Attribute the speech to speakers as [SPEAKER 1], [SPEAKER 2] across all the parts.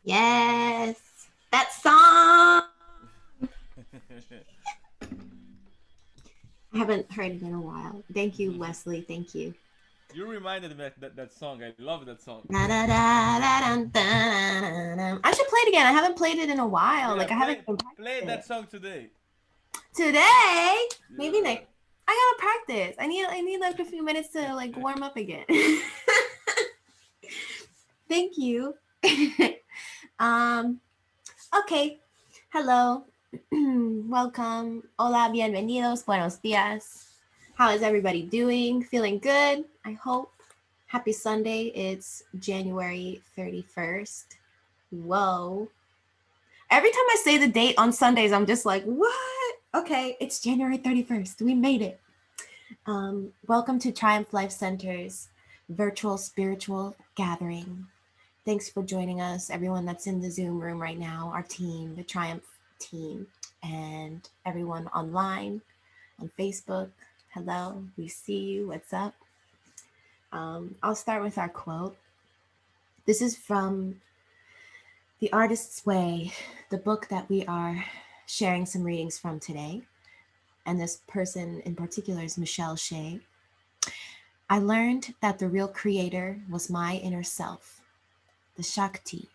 [SPEAKER 1] Yes, that song. I haven't heard it in a while. Thank you, Wesley. Thank you.
[SPEAKER 2] You reminded me that song. I love that song.
[SPEAKER 1] Da, da, da, da, dun, dun, dun. I should play it again. I haven't played it in a while.
[SPEAKER 2] Yeah,
[SPEAKER 1] Like I haven't
[SPEAKER 2] play
[SPEAKER 1] even
[SPEAKER 2] play
[SPEAKER 1] practiced
[SPEAKER 2] that
[SPEAKER 1] it.
[SPEAKER 2] song today.
[SPEAKER 1] Today, maybe
[SPEAKER 2] Yeah.
[SPEAKER 1] next. I gotta practice. I need like a few minutes to like warm up again. Thank you. um. Okay. Hello. Welcome. Hola. Bienvenidos. Buenos dias. How is everybody doing? Feeling good? I hope. Happy Sunday. It's January 31st. Whoa. Every time I say the date on Sundays, I'm just like, what? Okay, it's January 31st. We made it. Welcome to Triumph Life Center's virtual spiritual gathering. Thanks for joining us, everyone that's in the Zoom room right now, our team, the Triumph team, and everyone online on Facebook. Hello, we see you. What's up? I'll start with our quote. This is from The Artist's Way, the book that we are sharing some readings from today. And this person in particular is Michelle Shea. I learned that the real creator was my inner self, the Shakti.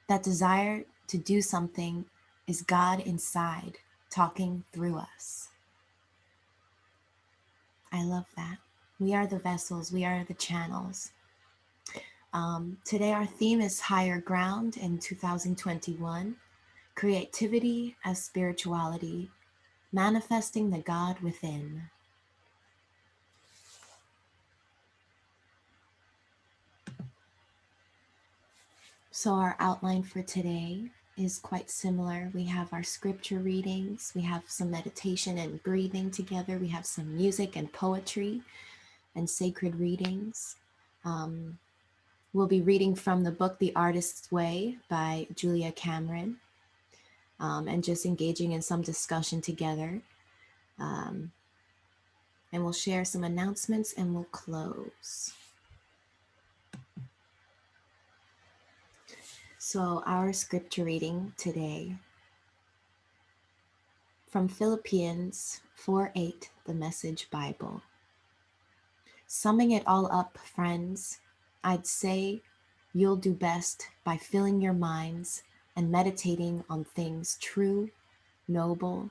[SPEAKER 1] That desire to do something is God inside talking through us. I love that. We are the vessels, we are the channels. Today, our theme is Higher Ground in 2021, creativity as spirituality, manifesting the God within. So, our outline for today is quite similar. We have our scripture readings, we have some meditation and breathing together, we have some music and poetry and sacred readings. We'll be reading from the book The Artist's Way by Julia Cameron, and just engaging in some discussion together. Um, and we'll share some announcements and we'll close. So, our scripture reading today from Philippians 4:8, the Message Bible. Summing it all up, friends, I'd say you'll do best by filling your minds and meditating on things true, noble,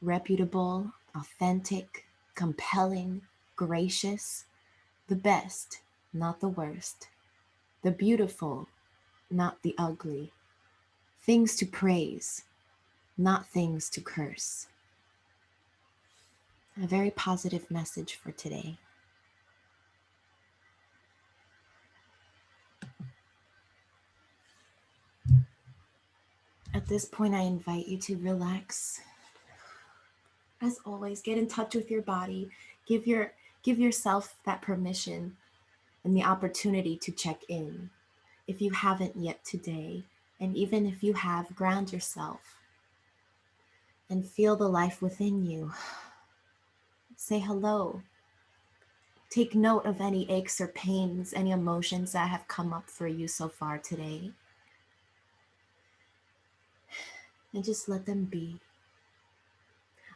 [SPEAKER 1] reputable, authentic, compelling, gracious, the best, not the worst, the beautiful, not the ugly, things to praise, not things to curse. A very positive message for today. At this point, I invite you to relax. As always, get in touch with your body. Give your give yourself that permission and the opportunity to check in. If you haven't yet today, and even if you have, ground yourself and feel the life within you. Say hello. Take note of any aches or pains, any emotions that have come up for you so far today, and just let them be.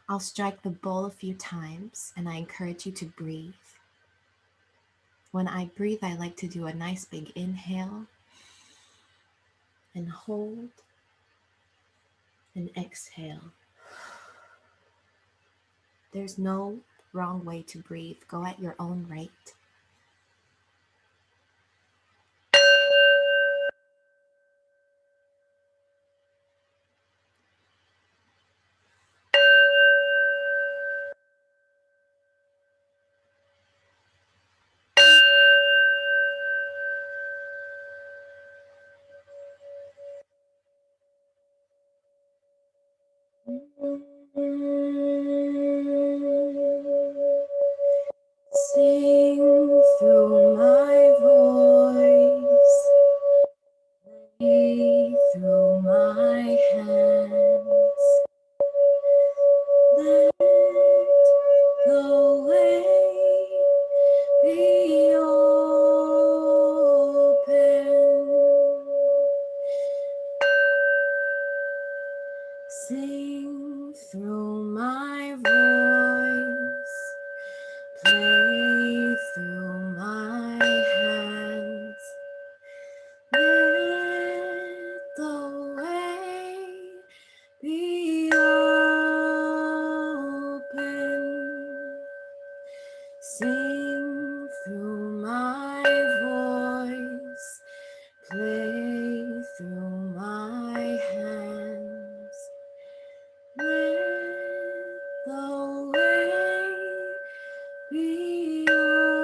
[SPEAKER 1] I'll strike the bowl a few times, and I encourage you to breathe. When I breathe, I like to do a nice big inhale and hold and exhale. There's no wrong way to breathe. Go at your own rate. Sing through my voice, breathe through my hands. Let the Sing through my voice, play through my hands. Let the way be open. Sing through my voice, play through my hands. Let the way be open.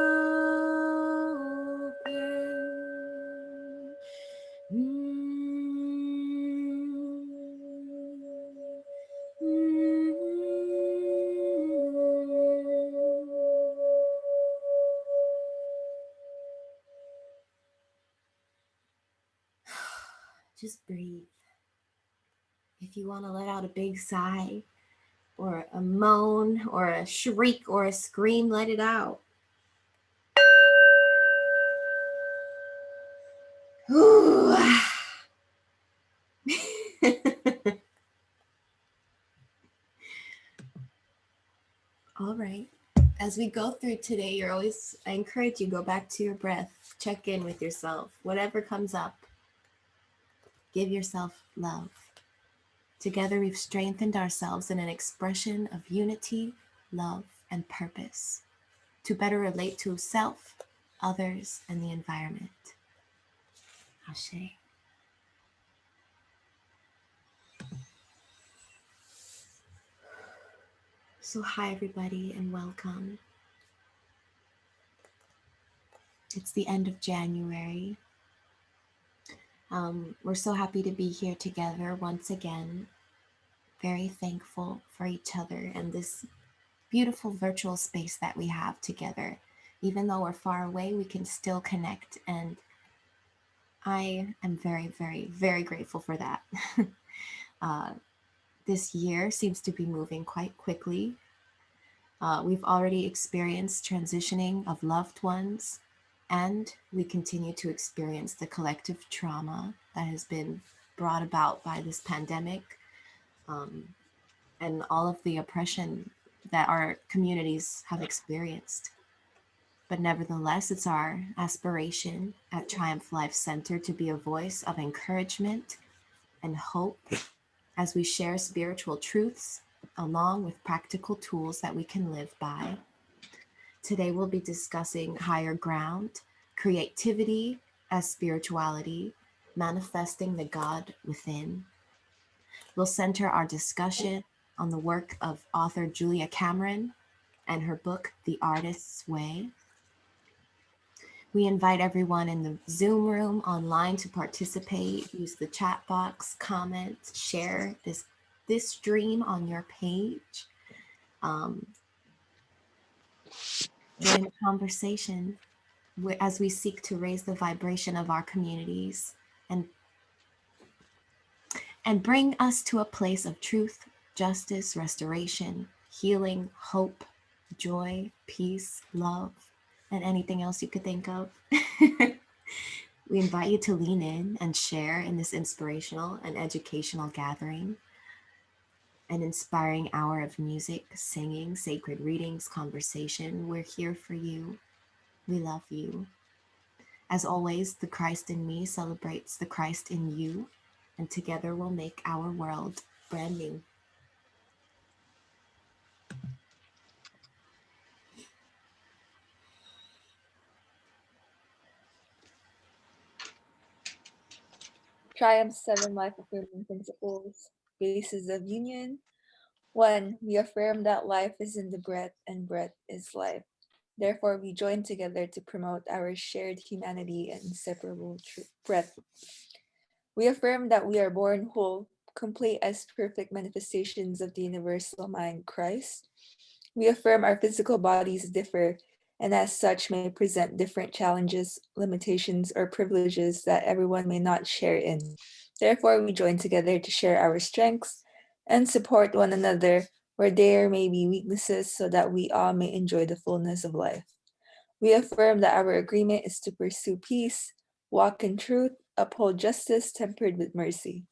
[SPEAKER 1] Just breathe. If you want to let out a big sigh, or a moan, or a shriek, or a scream, let it out. All right. As we go through today, I encourage you, go back to your breath, check in with yourself, whatever comes up, give yourself love. Together, we've strengthened ourselves in an expression of unity, love, and purpose to better relate to self, others, and the environment. Ashe. So, hi, everybody, and welcome. It's the end of January. We're so happy to be here together once again. Very thankful for each other and this beautiful virtual space that we have together. Even though we're far away, we can still connect, and I am very, very, very grateful for that. This year seems to be moving quite quickly. We've already experienced transitioning of loved ones, and we continue to experience the collective trauma that has been brought about by this pandemic, and all of the oppression that our communities have experienced. But nevertheless, it's our aspiration at Triumph Life Center to be a voice of encouragement and hope as we share spiritual truths along with practical tools that we can live by. Today, we'll be discussing higher ground, creativity as spirituality, manifesting the God within. We'll center our discussion on the work of author Julia Cameron and her book, The Artist's Way. We invite everyone in the Zoom room online to participate. Use the chat box, comment, share this stream on your page. Join the conversation as we seek to raise the vibration of our communities and bring us to a place of truth, justice, restoration, healing, hope, joy, peace, love, and anything else you could think of. We invite you to lean in and share in this inspirational and educational gathering, an inspiring hour of music, singing, sacred readings, conversation. We're here for you. We love you. As always, the Christ in me celebrates the Christ in you, and together we'll make our world brand new.
[SPEAKER 3] Triumph's 7 life affirming principles, bases of union. 1. We affirm that life is in the breath and breath is life. Therefore, we join together to promote our shared humanity and inseparable breath. We affirm that we are born whole, complete as perfect manifestations of the universal mind, Christ. We affirm our physical bodies differ and as such may present different challenges, limitations, or privileges that everyone may not share in. Therefore, we join together to share our strengths and support one another where there may be weaknesses so that we all may enjoy the fullness of life. We affirm that our agreement is to pursue peace, walk in truth, uphold justice tempered with mercy.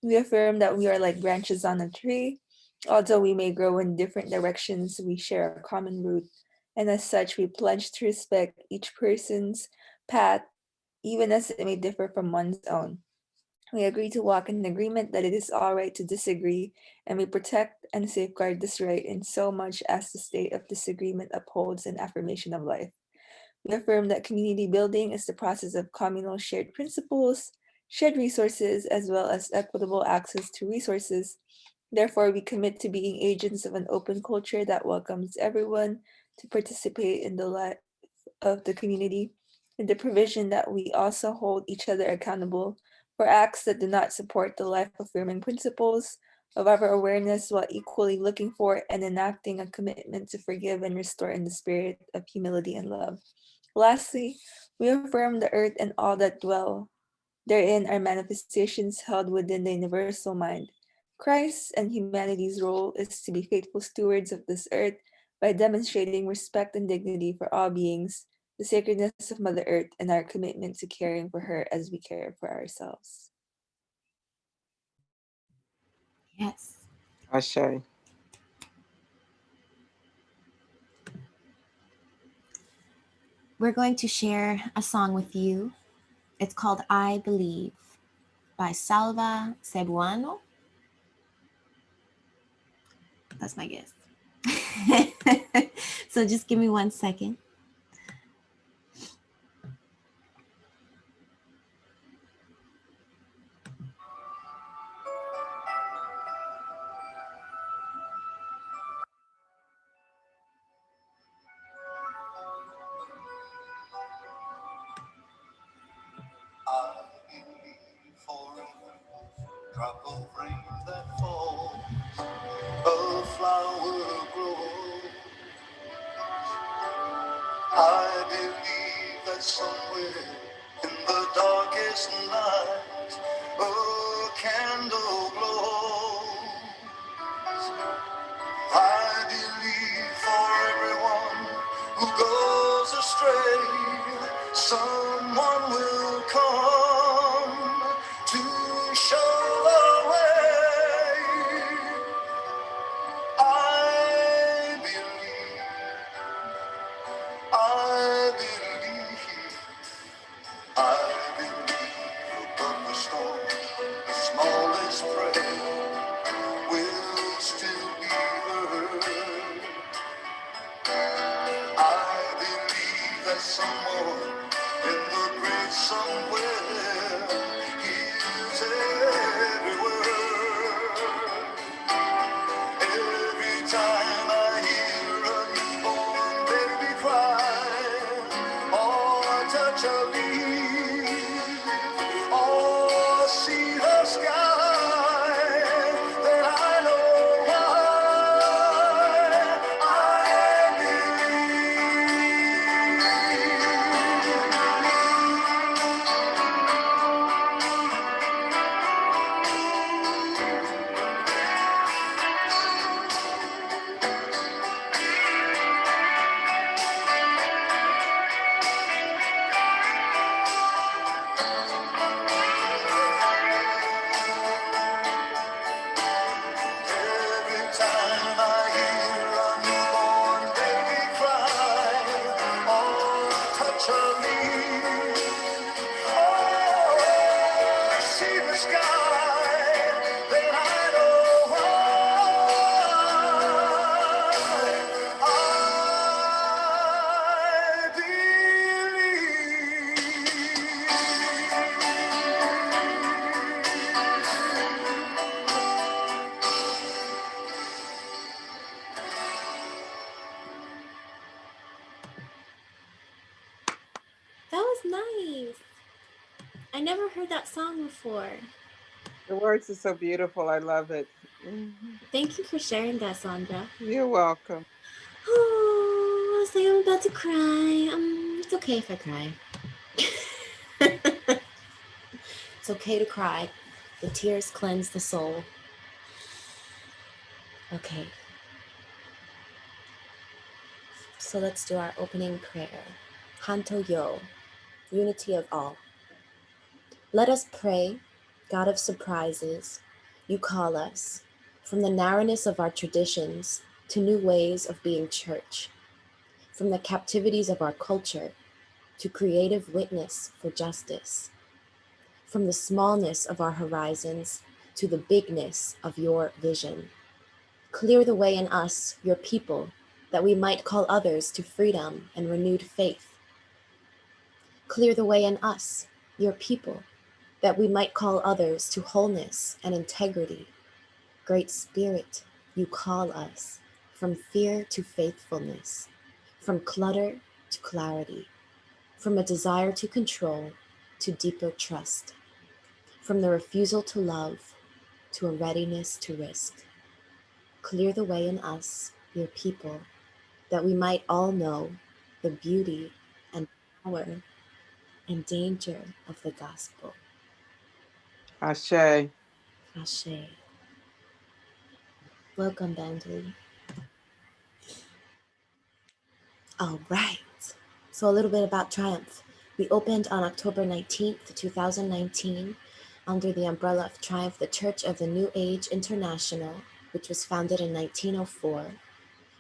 [SPEAKER 3] We affirm that we are like branches on a tree. Although we may grow in different directions, we share a common root. And as such, we pledge to respect each person's path, even as it may differ from one's own. We agree to walk in agreement that it is all right to disagree, and we protect and safeguard this right in so much as the state of disagreement upholds an affirmation of life. We affirm that community building is the process of communal shared principles, shared resources, as well as equitable access to resources. Therefore, we commit to being agents of an open culture that welcomes everyone to participate in the life of the community, with the provision that we also hold each other accountable for acts that do not support the life affirming principles of our awareness, while equally looking for and enacting a commitment to forgive and restore in the spirit of humility and love. Lastly, we affirm the earth and all that dwell therein are manifestations held within the universal mind. Christ and humanity's role is to be faithful stewards of this earth by demonstrating respect and dignity for all beings, the sacredness of Mother Earth, and our commitment to caring for her as we care for ourselves.
[SPEAKER 1] Yes.
[SPEAKER 4] Ashe.
[SPEAKER 1] We're going to share a song with you. It's called I Believe by Salva Cebuano. That's my guess. So just give me 1 second.
[SPEAKER 5] I believe for every drop of rain that falls, a flower grows. I believe that somewhere in the darkest night, a candle glows. I believe for everyone who goes astray, someone will come to show the way. I believe, I believe, I believe above the storm, the smallest prayer will still be heard. I believe that someone in the great somewhere hears every word. Every time I hear a newborn baby cry, or touch a leaf, or see the sky, then I know why I Every time I hear a newborn baby cry, or touch a leaf, or see the sky, then I know I
[SPEAKER 1] That was nice. I never heard that song before.
[SPEAKER 4] The words are so beautiful. I love it. Mhm.
[SPEAKER 1] Thank you for sharing that, Sandra.
[SPEAKER 4] You're welcome.
[SPEAKER 1] Oh, I was like, I'm about to cry. It's okay if I cry. It's okay to cry. The tears cleanse the soul. Okay. So let's do our opening prayer. Hanto Yo, unity of all. Let us pray, God of surprises, you call us from the narrowness of our traditions to new ways of being church, from the captivities of our culture to creative witness for justice, from the smallness of our horizons to the bigness of your vision. Clear the way in us, your people, that we might call others to freedom and renewed faith. Clear the way in us, your people, that we might call others to wholeness and integrity. Great Spirit, you call us from fear to faithfulness, from clutter to clarity, from a desire to control to deeper trust, from the refusal to love to a readiness to risk. Clear the way in us, your people, that we might all know the beauty and power and danger of the gospel.
[SPEAKER 4] Ashe.
[SPEAKER 1] Ashe. Welcome, Bandly. All right. So a little bit about Triumph. We opened on October 19th, 2019, under the umbrella of Triumph, the Church of the New Age International, which was founded in 1904.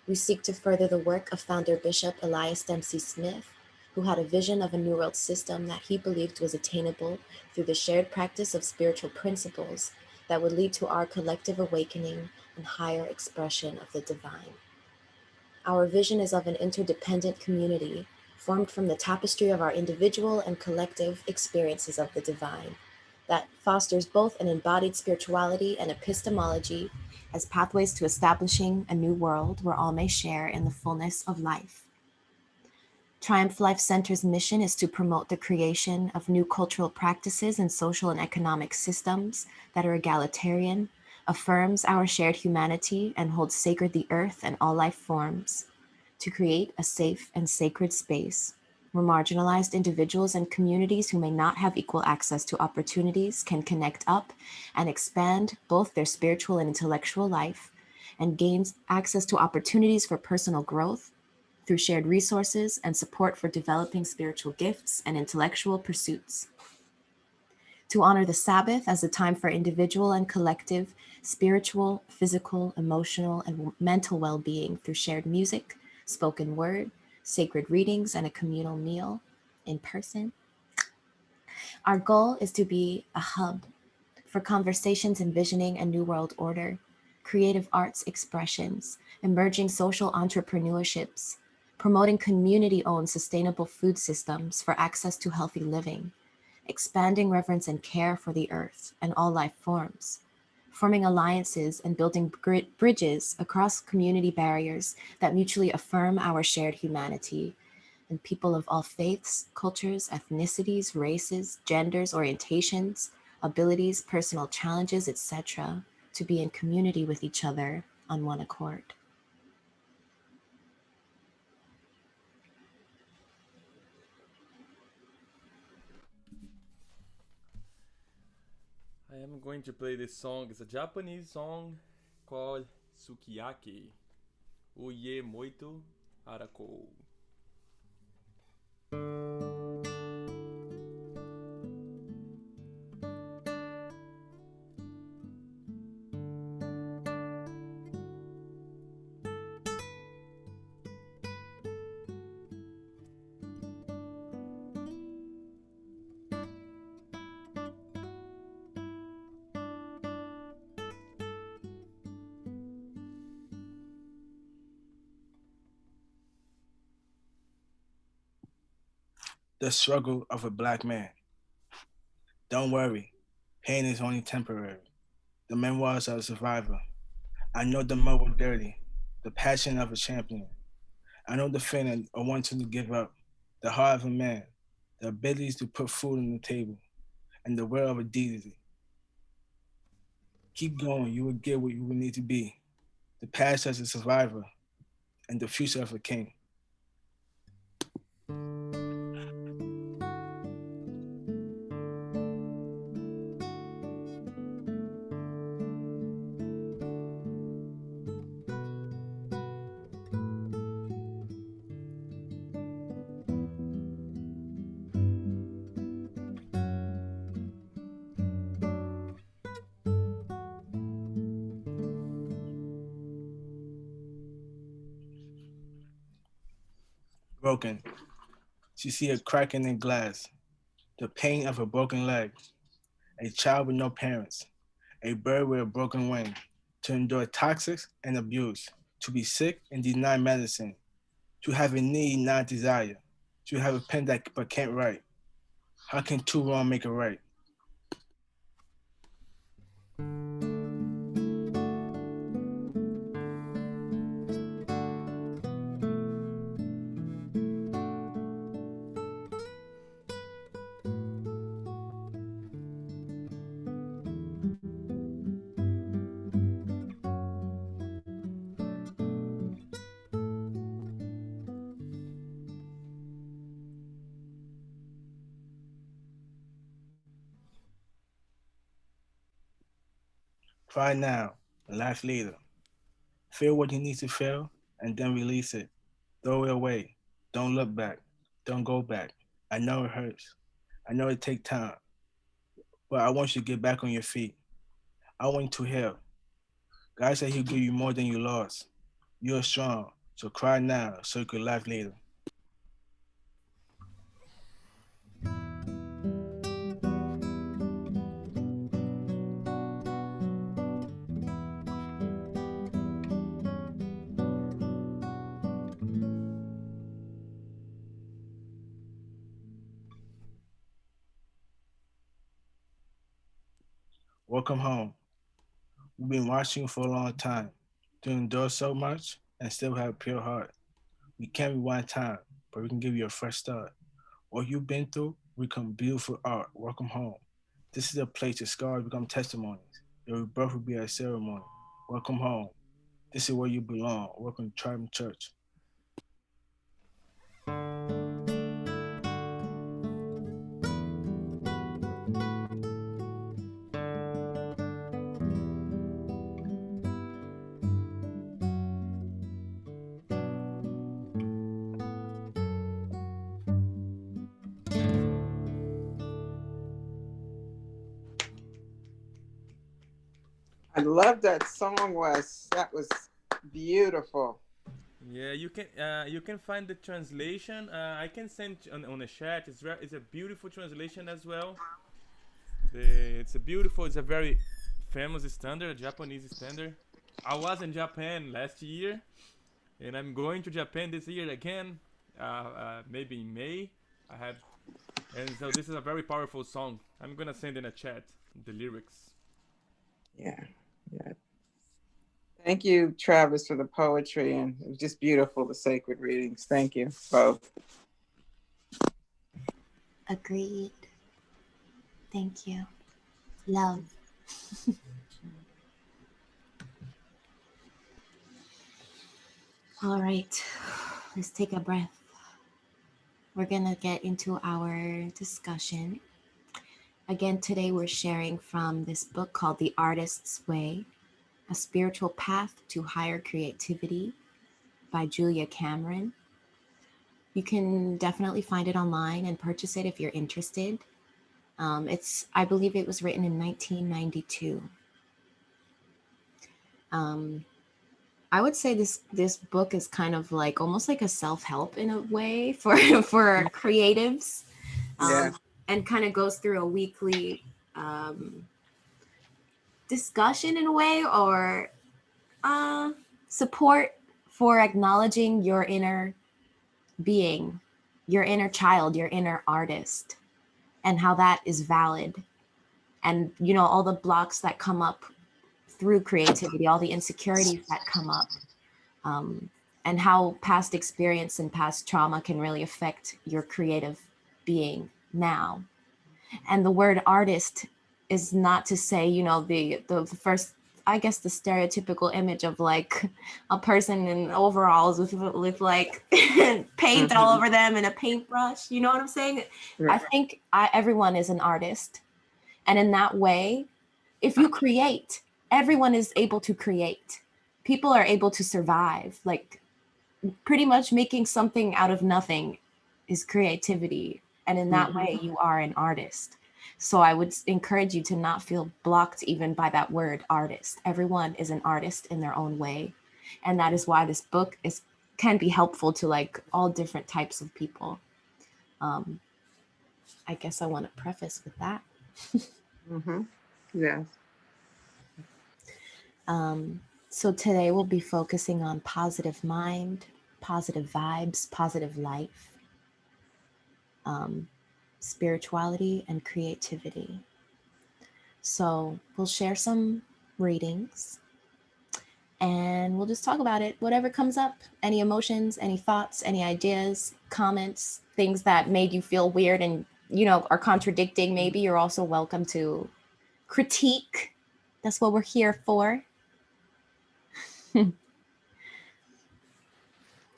[SPEAKER 1] We seek to further the work of founder Bishop Elias Dempsey Smith, who had a vision of a New World system that he believed was attainable through the shared practice of spiritual principles that would lead to our collective awakening and higher expression of the divine. Our vision is of an interdependent community formed from the tapestry of our individual and collective experiences of the divine that fosters both an embodied spirituality and epistemology as pathways to establishing a new world where all may share in the fullness of life. Triumph Life Center's mission is to promote the creation of new cultural practices and social and economic systems that are egalitarian, affirms our shared humanity, and holds sacred the earth and all life forms, to create a safe and sacred space where marginalized individuals and communities who may not have equal access to opportunities can connect up and expand both their spiritual and intellectual life and gain access to opportunities for personal growth through shared resources and support for developing spiritual gifts and intellectual pursuits. To honor the Sabbath as a time for individual and collective spiritual, physical, emotional, and mental well-being through shared music, spoken word, sacred readings, and a communal meal in person. Our goal is to be a hub for conversations envisioning a new world order, creative arts expressions, emerging social entrepreneurships, promoting community-owned sustainable food systems for access to healthy living, expanding reverence and care for the earth and all life forms, forming alliances and building bridges across community barriers that mutually affirm our shared humanity, and people of all faiths, cultures, ethnicities, races, genders, orientations, abilities, personal challenges, etc., to be in community with each other on one accord.
[SPEAKER 2] I am going to play this song. It's a Japanese song called Sukiyaki. Uye Moito Arako.
[SPEAKER 6] The struggle of a black man. Don't worry, pain is only temporary. The memoirs of a survivor. I know the mud was dirty, the passion of a champion. I know the feeling of wanting to give up, the heart of a man, the abilities to put food on the table, and the will of a deity. Keep going, you will get what you will need to be. The past as a survivor, and the future of a king. broken. She see a crack in the glass, the pain of a broken leg, a child with no parents, a bird with a broken wing, to endure toxics and abuse, to be sick and deny medicine, to have a need, not desire, to have a pen that but can't write. How can two wrong make a right? Cry now, laugh later. Feel what you need to feel and then release it. Throw it away. Don't look back. Don't go back. I know it hurts. I know it takes time, but I want you to get back on your feet. I want you to heal. God said he'll give you more than you lost. You're strong, so cry now so you can laugh later. Welcome home. We've been watching you for a long time. To endure so much and still have a pure heart. We can't rewind time, but we can give you a fresh start. What you've been through become beautiful art. Welcome home. This is a place where scars become testimonies. Your rebirth will be a ceremony. Welcome home. This is where you belong. Welcome to Trident Church.
[SPEAKER 4] I love that song, Wes. That was beautiful.
[SPEAKER 2] Yeah, you can find the translation. I can send on the chat. It's a beautiful translation as well. It's a very famous standard, a Japanese standard. I was in Japan last year, and I'm going to Japan this year again. Maybe in May. I have, and so this is a very powerful song. I'm gonna send in a chat the lyrics.
[SPEAKER 4] Yeah, yeah. Thank you, Travis, for the poetry, and it was just beautiful, the sacred readings. Thank you both.
[SPEAKER 1] Agreed. Thank you. Love. All right, let's take a breath. We're gonna get into our discussion. Again, today we're sharing from this book called The Artist's Way, A Spiritual Path to Higher Creativity by Julia Cameron. You can definitely find it online and purchase it if you're interested. I believe it was written in 1992. I would say this book is kind of like almost like a self-help in a way for creatives,
[SPEAKER 4] Yeah.
[SPEAKER 1] and kind of goes through a weekly discussion in a way, or support for acknowledging your inner being, your inner child, your inner artist, and how that is valid, and all the blocks that come up through creativity, all the insecurities that come up, and how past experience and past trauma can really affect your creative being now. And the word artist is not to say, the first, I guess, the stereotypical image of like a person in overalls with like paint all over them and a paintbrush. You know what I'm saying?
[SPEAKER 4] Right.
[SPEAKER 1] I think everyone is an artist. And in that way, if you create, everyone is able to create. People are able to survive. Like pretty much making something out of nothing is creativity. And in that way, you are an artist. So I would encourage you to not feel blocked even by that word artist. Everyone is an artist in their own way. And that is why this book is can be helpful to like all different types of people. I guess I want to preface with that.
[SPEAKER 4] Mm-hmm. Yes.
[SPEAKER 1] So today we'll be focusing on positive mind, positive vibes, positive life, spirituality, and creativity. So we'll share some readings and we'll just talk about it. Whatever comes up, any emotions, any thoughts, any ideas, comments, things that made you feel weird and, you know, are contradicting, maybe you're also welcome to critique. That's what we're here for.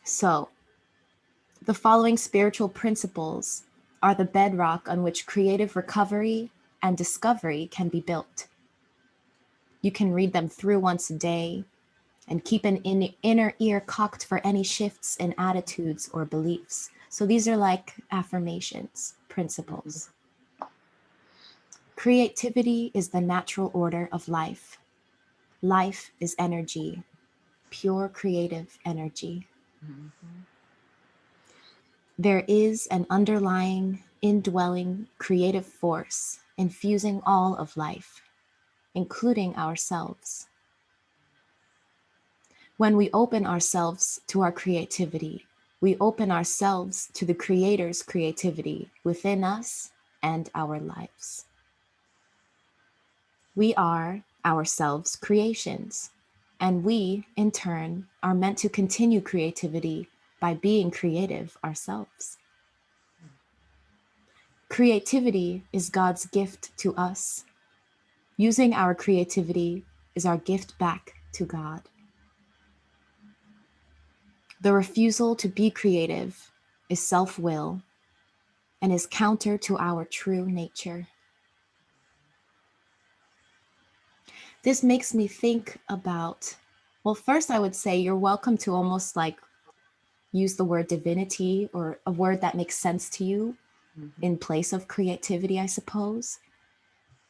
[SPEAKER 1] So, the following spiritual principles are the bedrock on which creative recovery and discovery can be built. You can read them through once a day and keep an inner ear cocked for any shifts in attitudes or beliefs. So these are like affirmations, principles. Creativity is the natural order of life. Life is energy, pure creative energy. There is an underlying, indwelling creative force infusing all of life, including ourselves. When we open ourselves to our creativity, we open ourselves to the Creator's creativity within us and our lives. We are ourselves creations, and we, in turn, are meant to continue creativity by being creative ourselves. Creativity is God's gift to us. Using our creativity is our gift back to God. The refusal to be creative is self-will and is counter to our true nature. This makes me think about, well, first I would say you're welcome to almost like use the word divinity or a word that makes sense to you in place of creativity, I suppose.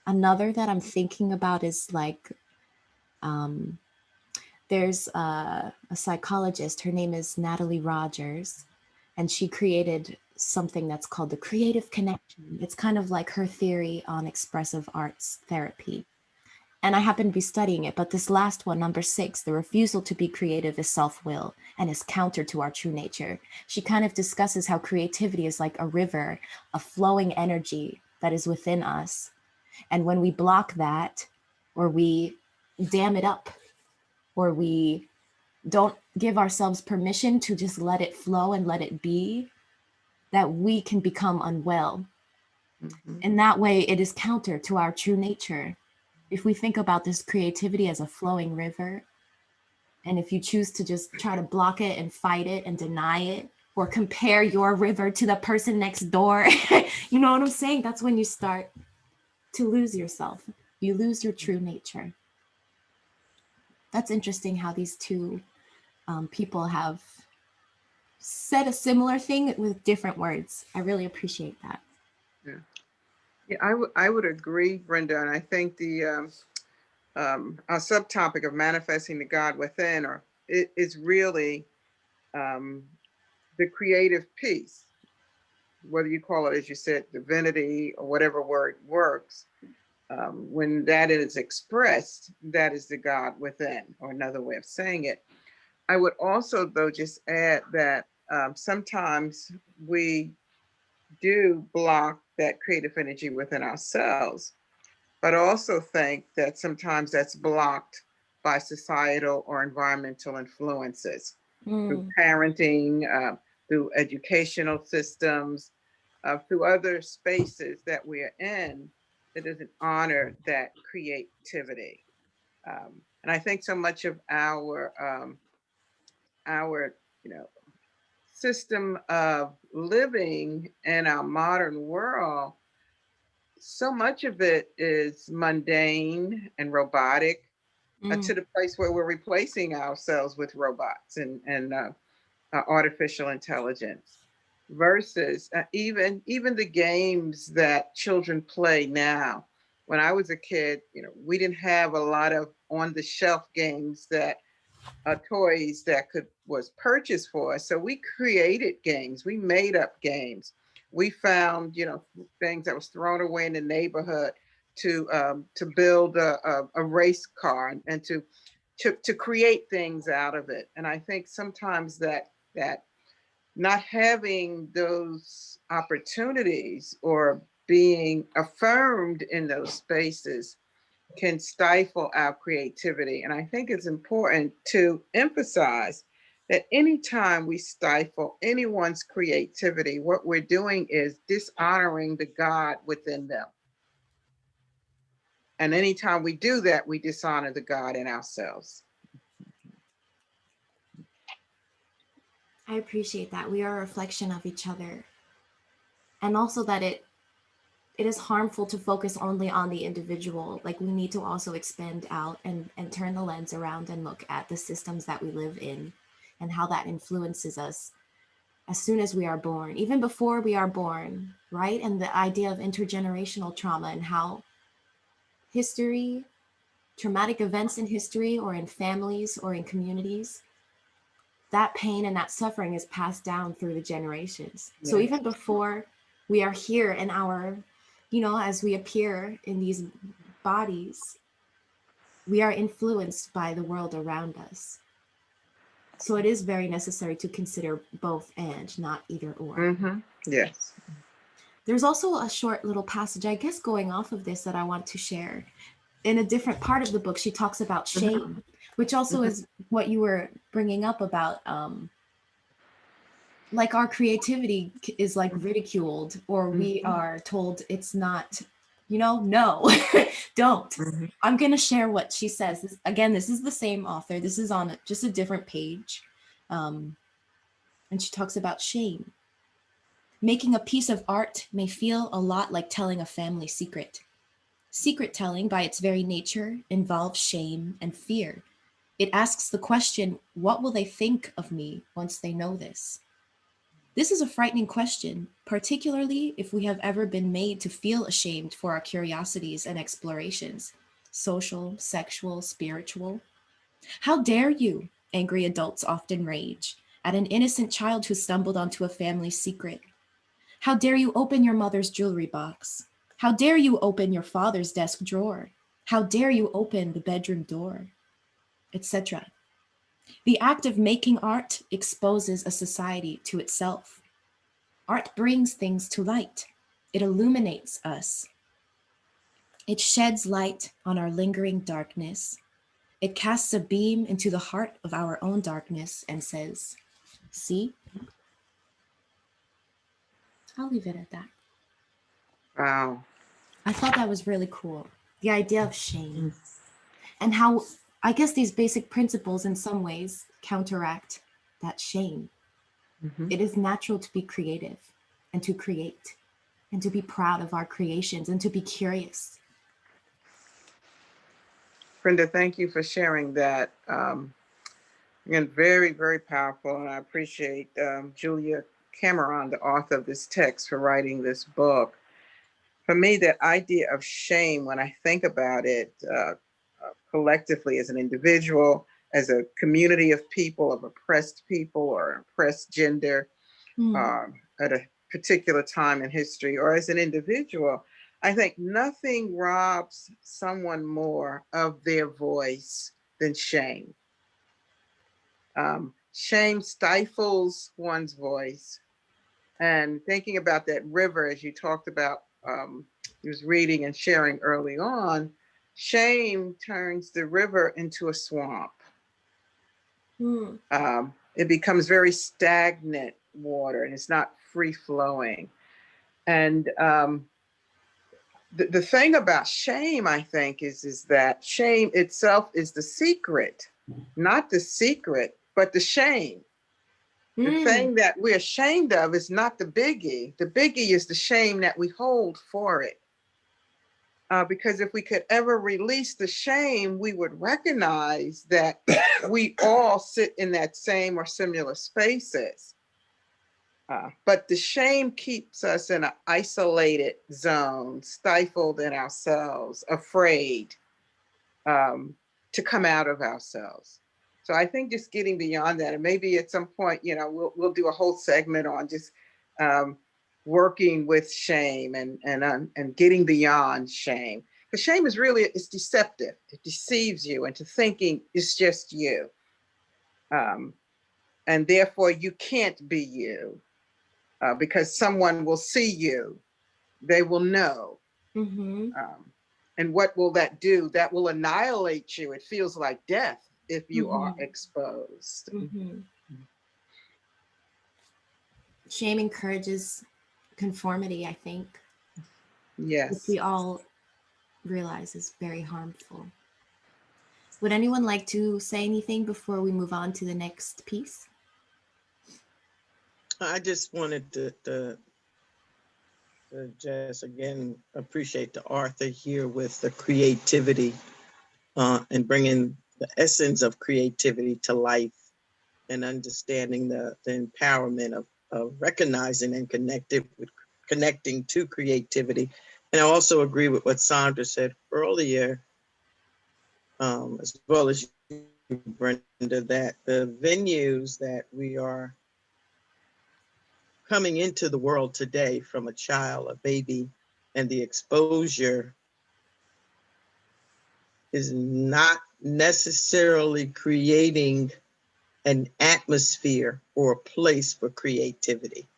[SPEAKER 1] Another that I'm thinking about is like, there's a psychologist, her name is Natalie Rogers, and she created something that's called the creative connection. It's kind of like her theory on expressive arts therapy. And I happen to be studying it, but this last one, number 6, the refusal to be creative is self-will and is counter to our true nature. She kind of discusses how creativity is like a river, a flowing energy that is within us. And when we block that, or we dam it up, or we don't give ourselves permission to just let it flow and let it be, that we can become unwell. In that way, it is counter to our true nature. If we think about this creativity as a flowing river, and if you choose to just try to block it and fight it and deny it, or compare your river to the person next door, you know what I'm saying? That's when you start to lose yourself. You lose your true nature. That's interesting how these two people have said a similar thing with different words. I really appreciate that.
[SPEAKER 4] Yeah, I would agree, Brenda, and I think the our subtopic of manifesting the God within, or it is really the creative piece, whether you call it, as you said, divinity or whatever word works. When that is expressed, that is the God within, or another way of saying it. I would also, though, just add that sometimes we do block that creative energy within ourselves, but also think that sometimes that's blocked by societal or environmental influences through parenting, through educational systems, through other spaces that we are in that doesn't honor that creativity. And I think so much of our system of living in our modern world, so much of it is mundane and robotic, to the place where we're replacing ourselves with robots and artificial intelligence, versus even the games that children play now. When I was a kid, we didn't have a lot of on the shelf games that toys that was purchased for us. So we created games. We made up games. We found, things that was thrown away in the neighborhood to build a race car and to create things out of it. And I think sometimes that not having those opportunities or being affirmed in those spaces can stifle our creativity. And I think it's important to emphasize that anytime we stifle anyone's creativity, what we're doing is dishonoring the God within them. And anytime we do that, we dishonor the God in ourselves.
[SPEAKER 1] I appreciate that. We are a reflection of each other. And also that it is harmful to focus only on the individual. Like, we need to also expand out and turn the lens around and look at the systems that we live in and how that influences us as soon as we are born, even before we are born, right? And the idea of intergenerational trauma and how history, traumatic events in history or in families or in communities, that pain and that suffering is passed down through the generations. So
[SPEAKER 4] Yeah.
[SPEAKER 1] even before we are here in our, as we appear in these bodies, we are influenced by the world around us. So it is very necessary to consider both and, not either or.
[SPEAKER 4] Mm-hmm. Yes.
[SPEAKER 1] There's also a short little passage, I guess, going off of this that I want to share. In a different part of the book, she talks about shame, which also is what you were bringing up about, like, our creativity is like ridiculed, or we are told it's not, no, don't.
[SPEAKER 4] Mm-hmm.
[SPEAKER 1] I'm going to share what she says. Again, this is the same author. This is on just a different page. And she talks about shame. Making a piece of art may feel a lot like telling a family secret. Secret telling, by its very nature, involves shame and fear. It asks the question, what will they think of me once they know this? This is a frightening question, particularly if we have ever been made to feel ashamed for our curiosities and explorations, social, sexual, spiritual. How dare you, angry adults often rage, at an innocent child who stumbled onto a family secret. How dare you open your mother's jewelry box? How dare you open your father's desk drawer? How dare you open the bedroom door? Etc. The act of making art exposes a society to itself. Art brings things to light. It illuminates us. It sheds light on our lingering darkness. It casts a beam into the heart of our own darkness and says, see? I'll leave it at that.
[SPEAKER 4] Wow.
[SPEAKER 1] I thought that was really cool. The idea of shame and how, I guess, these basic principles in some ways counteract that shame.
[SPEAKER 4] Mm-hmm.
[SPEAKER 1] It is natural to be creative and to create and to be proud of our creations and to be curious.
[SPEAKER 4] Brenda, thank you for sharing that. Again, very, very powerful. And I appreciate Julia Cameron, the author of this text, for writing this book. For me, that idea of shame, when I think about it collectively as an individual, as a community of people, of oppressed people or oppressed gender, at a particular time in history, or as an individual, I think nothing robs someone more of their voice than shame. Shame stifles one's voice. And thinking about that river, as you talked about, he was reading and sharing early on, shame turns the river into a swamp. It becomes very stagnant water and it's not free flowing. And the thing about shame, I think, is that shame itself is the secret, not the secret, but the shame. The thing that we're ashamed of is not the biggie. The biggie is the shame that we hold for it. Because if we could ever release the shame, we would recognize that we all sit in that same or similar spaces. But the shame keeps us in an isolated zone, stifled in ourselves, afraid to come out of ourselves. So I think just getting beyond that, and maybe at some point, we'll do a whole segment on just working with shame and getting beyond shame. Because shame is really, it's deceptive. It deceives you into thinking it's just you. And therefore you can't be you because someone will see you. They will know.
[SPEAKER 1] Mm-hmm.
[SPEAKER 4] And what will that do? That will annihilate you. It feels like death if you are exposed.
[SPEAKER 1] Mm-hmm. Shame encourages conformity, I think. Which
[SPEAKER 4] Yes.
[SPEAKER 1] we all realize is very harmful. Would anyone like to say anything before we move on to the next piece?
[SPEAKER 7] I just wanted to just again appreciate the Arthur here with the creativity and bringing the essence of creativity to life and understanding the empowerment of recognizing and connecting to creativity. And I also agree with what Sandra said earlier, as well as you, Brenda, that the venues that we are coming into the world today from a child, a baby, and the exposure is not necessarily creating an atmosphere or a place for creativity.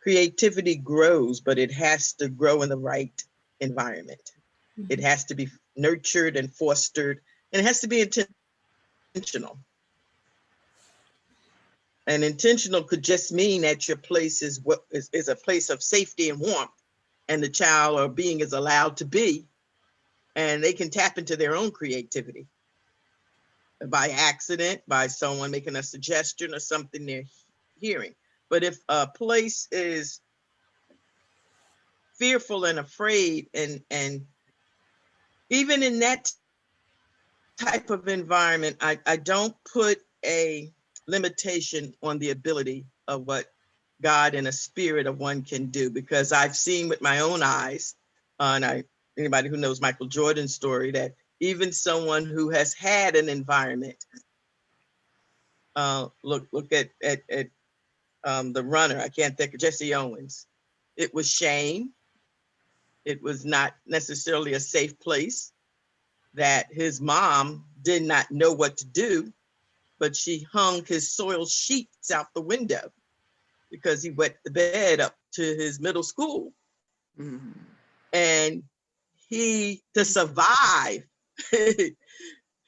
[SPEAKER 7] Creativity grows, but it has to grow in the right environment. It has to be nurtured and fostered, and it has to be intentional. And intentional could just mean that your place is a place of safety and warmth, and the child or being is allowed to be, and they can tap into their own creativity by accident, by someone making a suggestion or something they're hearing. But if a place is fearful and afraid, and even in that type of environment, I don't put a limitation on the ability of what God and a spirit of one can do, because I've seen with my own eyes, and anybody who knows Michael Jordan's story, that even someone who has had an environment, look at the runner, I can't think of Jesse Owens. It was shame. It was not necessarily a safe place, that his mom did not know what to do, but she hung his soiled sheets out the window because he wet the bed up to his middle school.
[SPEAKER 4] Mm-hmm.
[SPEAKER 7] And to survive,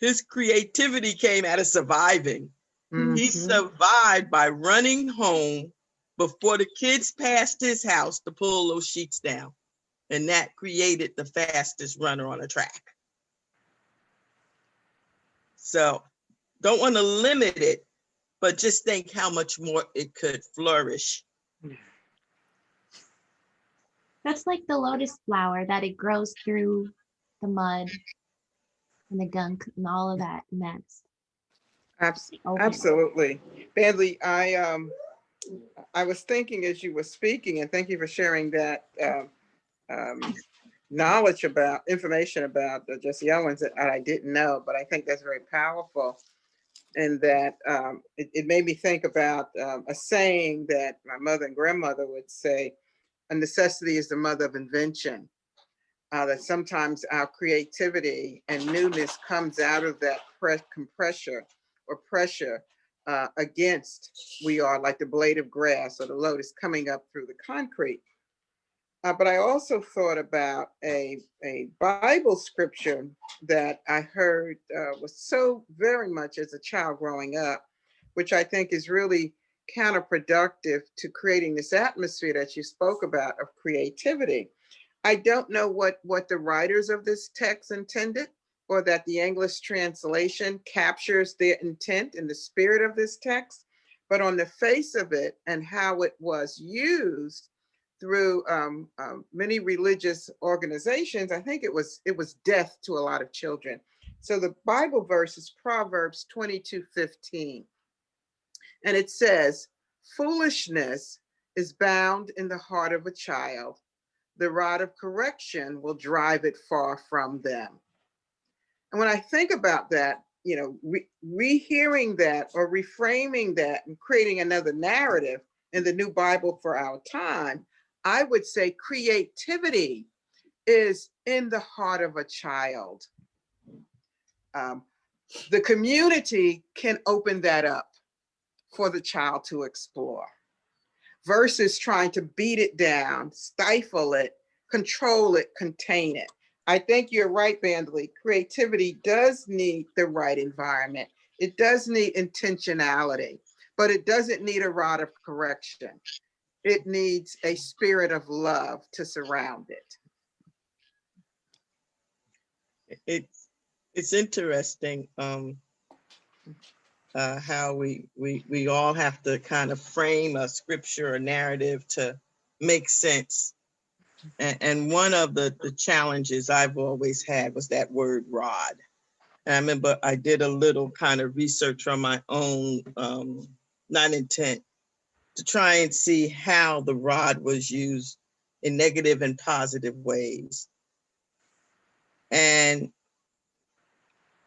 [SPEAKER 7] his creativity came out of surviving.
[SPEAKER 4] Mm-hmm.
[SPEAKER 7] He survived by running home before the kids passed his house to pull those sheets down. And that created the fastest runner on a track. So don't want to limit it, but just think how much more it could flourish.
[SPEAKER 1] That's like the lotus flower, that it grows through the mud and the gunk and all of that mess.
[SPEAKER 4] Absolutely. Badly, I was thinking as you were speaking, and thank you for sharing that information about Jesse Owens that I didn't know, but I think that's very powerful. And that it made me think about a saying that my mother and grandmother would say: a necessity is the mother of invention. That sometimes our creativity and newness comes out of that compression or pressure against, we are like the blade of grass or the lotus coming up through the concrete. But I also thought about a Bible scripture that I heard was so very much as a child growing up, which I think is really counterproductive to creating this atmosphere that you spoke about of creativity. I don't know what the writers of this text intended, or that the English translation captures their intent in the spirit of this text, but on the face of it and how it was used through many religious organizations, I think it was death to a lot of children. So the Bible verse is Proverbs 22:15. And it says, foolishness is bound in the heart of a child. The rod of correction will drive it far from them. And when I think about that, rehearing that or reframing that and creating another narrative in the new Bible for our time, I would say creativity is in the heart of a child. The community can open that up for the child to explore versus trying to beat it down, stifle it, control it, contain it. I think you're right, Bandley. Creativity does need the right environment. It does need intentionality, but it doesn't need a rod of correction. It needs a spirit of love to surround it.
[SPEAKER 7] It's interesting how we all have to kind of frame a scripture or narrative to make sense. And one of the challenges I've always had was that word rod. And I remember I did a little kind of research on my own, not intent, to try and see how the rod was used in negative and positive ways. And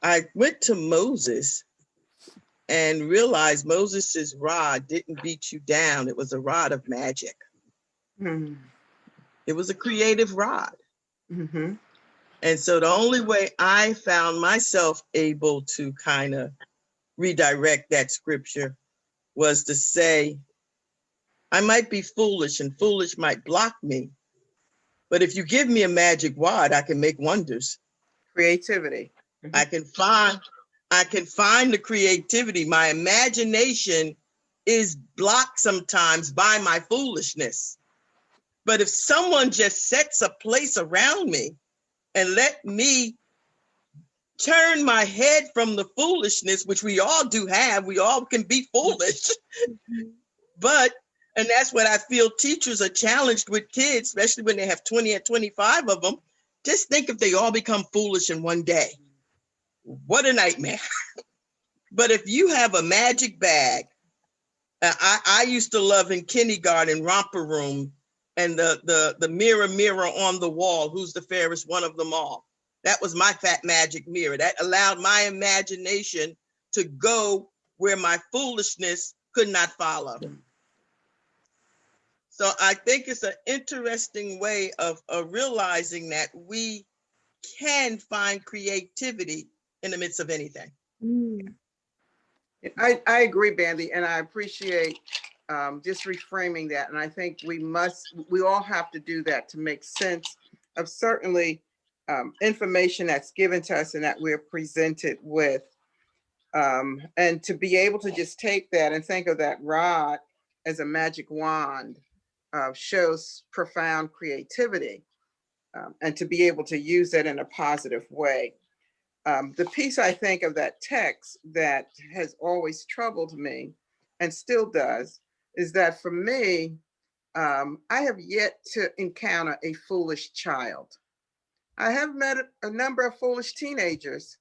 [SPEAKER 7] I went to Moses and realized Moses's rod didn't beat you down. It was a rod of magic.
[SPEAKER 4] Mm-hmm.
[SPEAKER 7] It was a creative rod.
[SPEAKER 4] Mm-hmm.
[SPEAKER 7] And so the only way I found myself able to kind of redirect that scripture was to say, I might be foolish and foolish might block me, but if you give me a magic wand, I can make wonders.
[SPEAKER 4] Creativity. Mm-hmm.
[SPEAKER 7] I can find the creativity. My imagination is blocked sometimes by my foolishness. But if someone just sets a place around me and let me turn my head from the foolishness, which we all do have, we all can be foolish. And that's what I feel teachers are challenged with kids, especially when they have 20 or 25 of them. Just think if they all become foolish in one day. What a nightmare. But if you have a magic bag, I used to love in kindergarten romper room and the mirror on the wall, who's the fairest one of them all. That was my fat magic mirror. That allowed my imagination to go where my foolishness could not follow. So I think it's an interesting way of realizing that we can find creativity in the midst of anything.
[SPEAKER 4] I agree, Bandy, and I appreciate just reframing that. And I think we all have to do that to make sense of certainly information that's given to us and that we're presented with. And to be able to just take that and think of that rod as a magic wand shows profound creativity, and to be able to use that in a positive way. The piece I think of that text that has always troubled me and still does is that for me, I have yet to encounter a foolish child. I have met a number of foolish teenagers,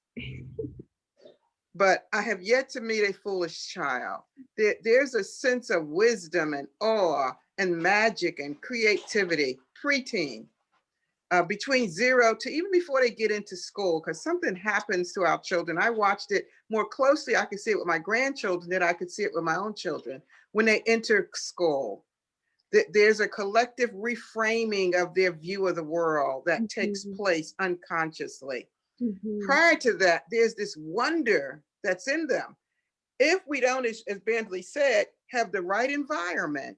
[SPEAKER 4] but I have yet to meet a foolish child. There's a sense of wisdom and awe and magic and creativity, preteen, between 0 to even before they get into school, because something happens to our children. I watched it more closely. I could see it with my grandchildren than I could see it with my own children. When they enter school, there's a collective reframing of their view of the world that takes place unconsciously. Prior to that, there's this wonder that's in them. If we don't, as Bandley said, have the right environment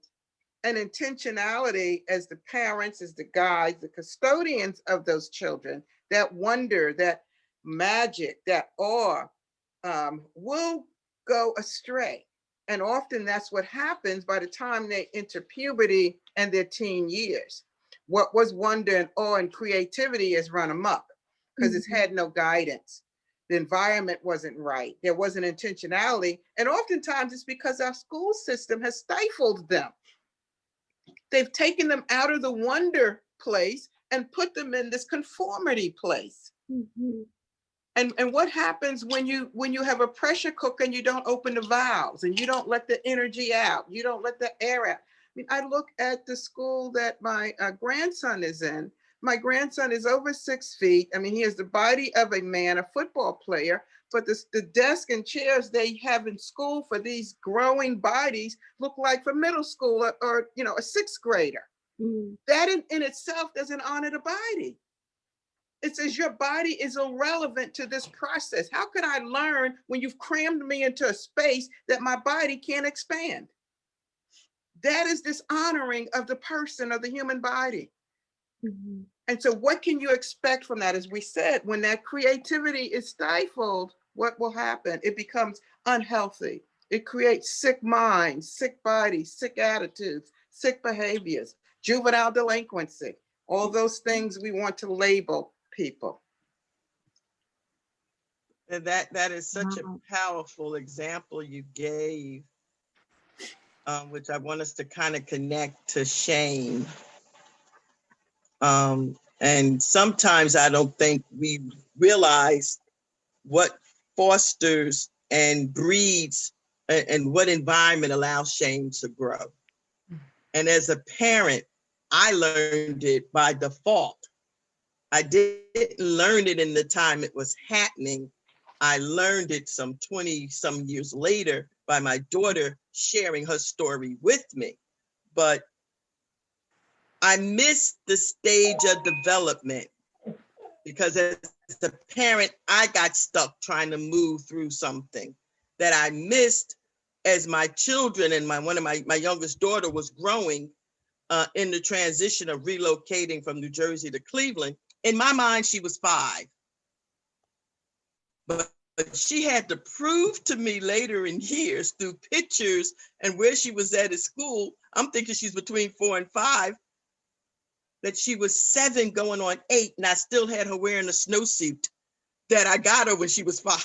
[SPEAKER 4] and intentionality as the parents, as the guides, the custodians of those children, that wonder, that magic, that awe will go astray. And often that's what happens by the time they enter puberty and their teen years. What was wonder and awe and creativity is run amok because it's had no guidance. The environment wasn't right. There wasn't intentionality. And oftentimes it's because our school system has stifled them. They've taken them out of the wonder place and put them in this conformity place. And what happens when you have a pressure cooker and you don't open the valves and you don't let the energy out, you don't let the air out? I mean, I look at the school that my grandson is in. My grandson is over 6 feet. I mean, he has the body of a man, a football player, but the desk and chairs they have in school for these growing bodies look like for middle school or you know, a sixth grader. That in itself doesn't honor the body. It says your body is irrelevant to this process. How could I learn when you've crammed me into a space that my body can't expand? That is dishonoring of the person, of the human body. And so what can you expect from that? As we said, when that creativity is stifled, what will happen? It becomes unhealthy. It creates sick minds, sick bodies, sick attitudes, sick behaviors, juvenile delinquency, all those things we want to label people.
[SPEAKER 7] And that is such a powerful example you gave, which I want us to kind of connect to shame. And sometimes I don't think we realize what fosters and breeds and what environment allows shame to grow. And as a parent, I learned it by default. I didn't learn it in the time it was happening. I learned it some 20 some years later by my daughter sharing her story with me. But I missed the stage of development because as a parent, I got stuck trying to move through something that I missed as my children and one of my youngest daughter was growing in the transition of relocating from New Jersey to Cleveland. In my mind, she was 5. But she had to prove to me later in years through pictures and where she was at school, I'm thinking she's between 4 and 5, that she was 7 going on 8, and I still had her wearing a snowsuit that I got her when she was 5.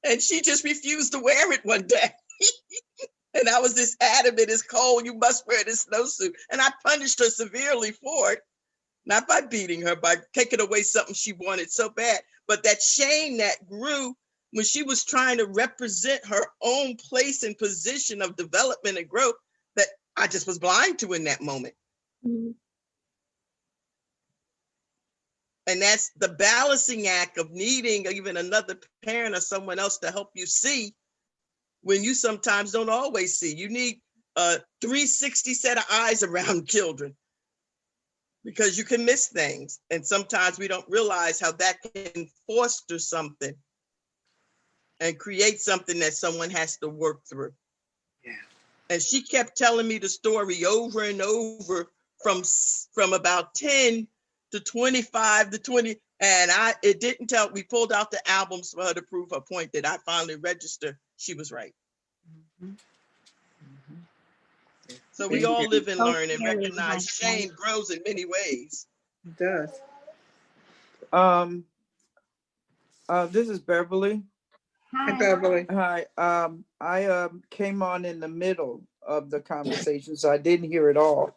[SPEAKER 7] And she just refused to wear it one day. And I was this adamant, it's cold, you must wear this snowsuit. And I punished her severely for it, not by beating her, by taking away something she wanted so bad, but that shame that grew when she was trying to represent her own place and position of development and growth that I just was blind to in that moment. And that's the balancing act of needing even another parent or someone else to help you see when you sometimes don't always see. You need a 360 set of eyes around children because you can miss things. And sometimes we don't realize how that can foster something and create something that someone has to work through.
[SPEAKER 4] Yeah. And
[SPEAKER 7] she kept telling me the story over and over from about 10 to 25 to 20. And it didn't tell, we pulled out the albums for her to prove her point that I finally registered she was right. So we all live and learn and recognize shame grows in many ways.
[SPEAKER 4] It does.
[SPEAKER 8] This is Beverly.
[SPEAKER 4] Hi, Beverly.
[SPEAKER 8] Hi. I came on in the middle of the conversation, so I didn't hear it all.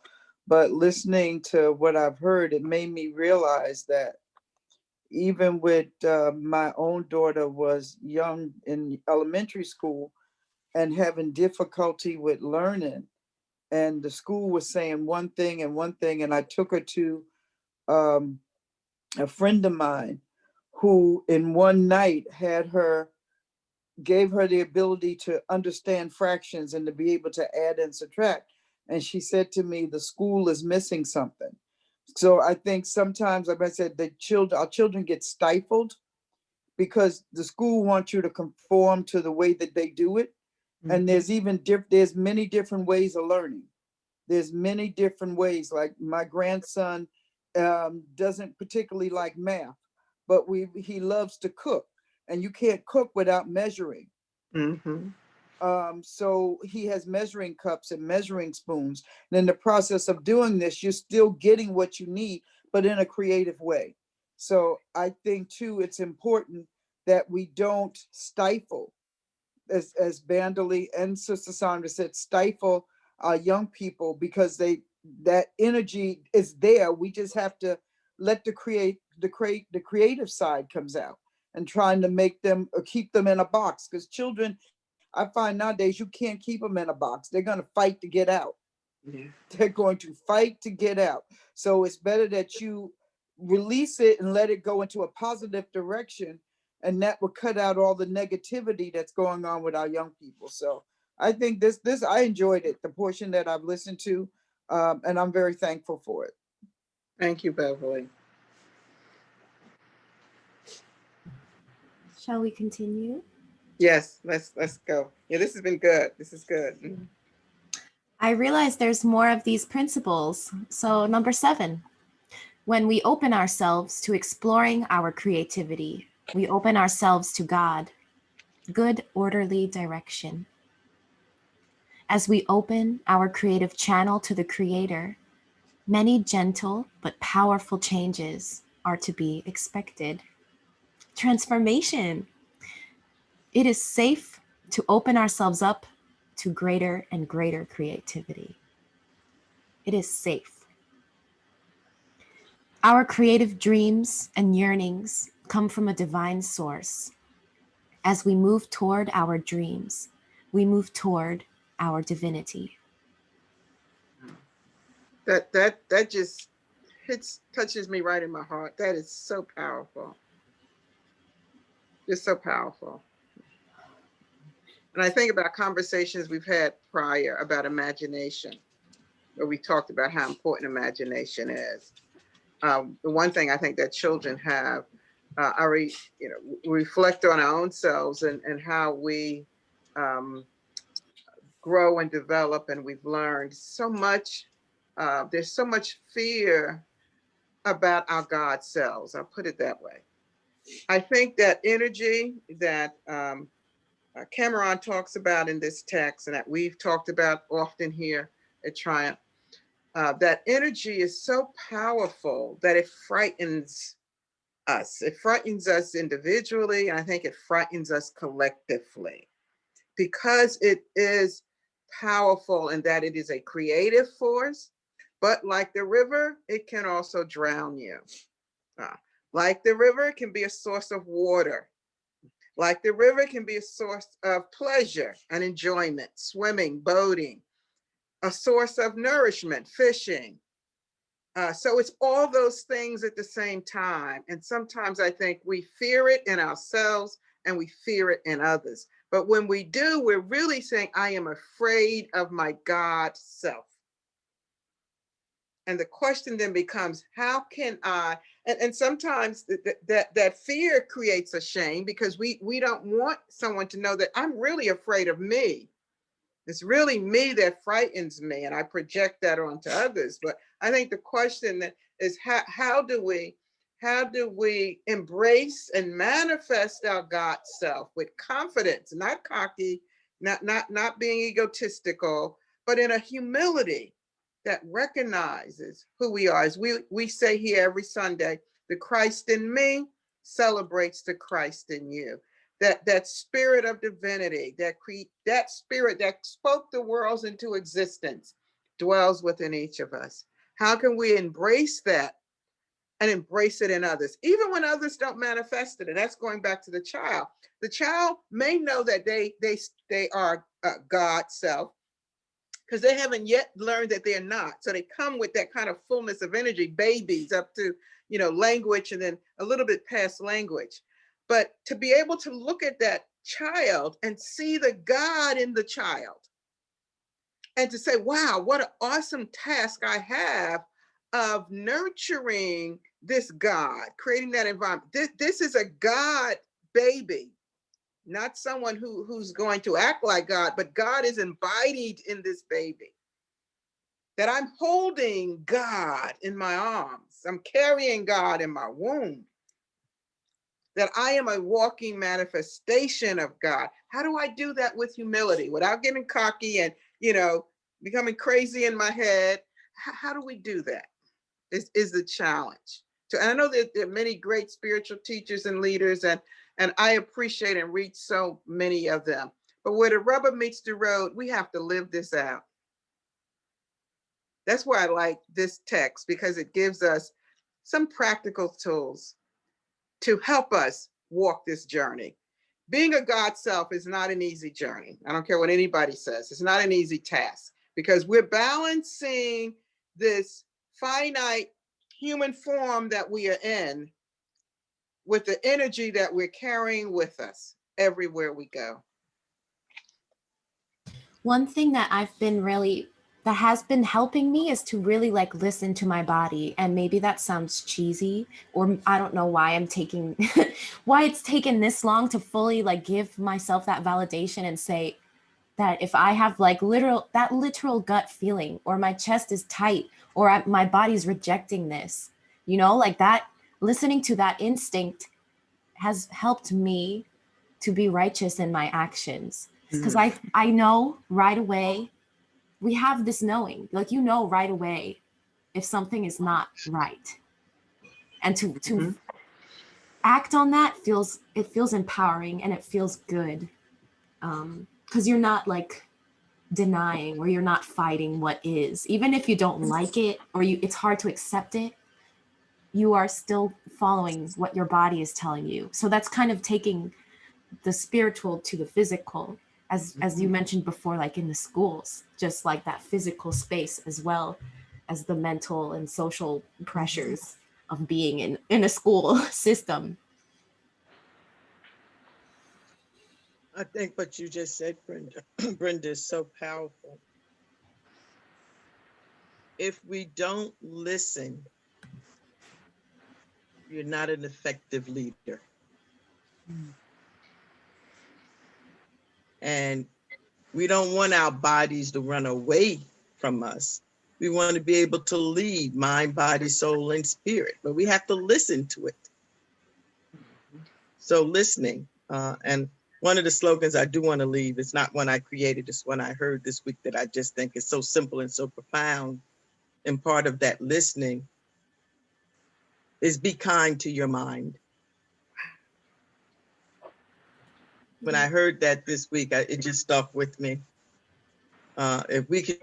[SPEAKER 8] But listening to what I've heard, it made me realize that even with my own daughter was young in elementary school and having difficulty with learning, and the school was saying one thing, and I took her to a friend of mine who in one night gave her the ability to understand fractions and to be able to add and subtract. And she said to me, the school is missing something. So I think sometimes, like I said, our children get stifled because the school wants you to conform to the way that they do it. And there's many different ways of learning. There's many different ways. Like my grandson doesn't particularly like math, but he loves to cook, and you can't cook without measuring. So he has measuring cups and measuring spoons. And in the process of doing this, you're still getting what you need, but in a creative way. So I think too, it's important that we don't stifle, as Bandali and Sister Sandra said, stifle our young people, because that energy is there. We just have to let the creative side comes out, and trying to make them or keep them in a box, because children, I find nowadays you can't keep them in a box. They're going to fight to get out. They're going to fight to get out. So it's better that you release it and let it go into a positive direction, and that would cut out all the negativity that's going on with our young people. So I think this I enjoyed it, the portion that I've listened to, and I'm very thankful for it.
[SPEAKER 4] Thank you, Beverly.
[SPEAKER 1] Shall we continue?
[SPEAKER 4] Yes, let's go. Yeah, this has been good. This is good.
[SPEAKER 1] I realize there's more of these principles. So, number 7, when we open ourselves to exploring our creativity, we open ourselves to God, good, orderly direction. As we open our creative channel to the Creator, many gentle but powerful changes are to be expected. Transformation. It is safe to open ourselves up to greater and greater creativity. It is safe. Our creative dreams and yearnings come from a divine source. As we move toward our dreams, we move toward our divinity.
[SPEAKER 4] That just touches me right in my heart. That is so powerful. Just so powerful. And I think about conversations we've had prior about imagination, where we talked about how important imagination is. The one thing I think that children have, reflect on our own selves and how we grow and develop, and we've learned so much. There's so much fear about our God selves. I'll put it that way. I think that energy that Cameron talks about in this text, and that we've talked about often here at Triumph, that energy is so powerful that it frightens us. It frightens us individually, and I think it frightens us collectively, because it is powerful in that it is a creative force, but like the river, it can also drown you. Like the river, it can be a source of water. Like the river can be a source of pleasure and enjoyment, swimming, boating, a source of nourishment, fishing. So it's all those things at the same time. And sometimes I think we fear it in ourselves and we fear it in others. But when we do, we're really saying, I am afraid of my God self. And the question then becomes, how can I, and sometimes that fear creates a shame, because we don't want someone to know that I'm really afraid of me. It's really me that frightens me, and I project that onto others. But I think the question is, how do we embrace and manifest our God self with confidence, not cocky, not being egotistical, but in a humility that recognizes who we are. As we say here every Sunday, the Christ in me celebrates the Christ in you. That spirit of divinity, that spirit that spoke the worlds into existence dwells within each of us. How can we embrace that and embrace it in others, even when others don't manifest it? And that's going back to the child. The child may know that they are God's self, because they haven't yet learned that they're not. So they come with that kind of fullness of energy, babies up to, language, and then a little bit past language. But to be able to look at that child and see the God in the child, and to say, wow, what an awesome task I have of nurturing this God, creating that environment. This is a God baby, not someone who's going to act like God, but God is embodied in this baby. That I'm holding God in my arms. I'm carrying God in my womb. That I am a walking manifestation of God. How do I do that with humility without getting cocky and, becoming crazy in my head? How do we do that? Is the challenge. And I know that there are many great spiritual teachers and leaders, and I appreciate and read so many of them. But where the rubber meets the road, we have to live this out. That's why I like this text, because it gives us some practical tools to help us walk this journey. Being a God self is not an easy journey. I don't care what anybody says. It's not an easy task, because we're balancing this finite human form that we are in with the energy that we're carrying with us everywhere we go.
[SPEAKER 1] One thing that that has been helping me is to really like listen to my body. And maybe that sounds cheesy, or I don't know why why it's taken this long to fully like give myself that validation and say that if I have like literal gut feeling, or my chest is tight, or my body's rejecting this, like that, listening to that instinct has helped me to be righteous in my actions. Because I know right away, we have this knowing, like, right away if something is not right. And to act on that feels empowering, and it feels good. Because you're not like denying, or you're not fighting what is. Even if you don't like it, or it's hard to accept it, you are still following what your body is telling you. So that's kind of taking the spiritual to the physical, as you mentioned before, like in the schools, just like that physical space, as well as the mental and social pressures of being in a school system.
[SPEAKER 7] I think what you just said, Brenda, Brenda, is so powerful. If we don't listen, you're not an effective leader. And we don't want our bodies to run away from us. We want to be able to lead mind, body, soul, and spirit, but we have to listen to it. So listening, and one of the slogans I do want to leave, it's not one I created, it's one I heard this week that I just think is so simple and so profound. And part of that listening is be kind to your mind. When I heard that this week, it just stuck with me. If we could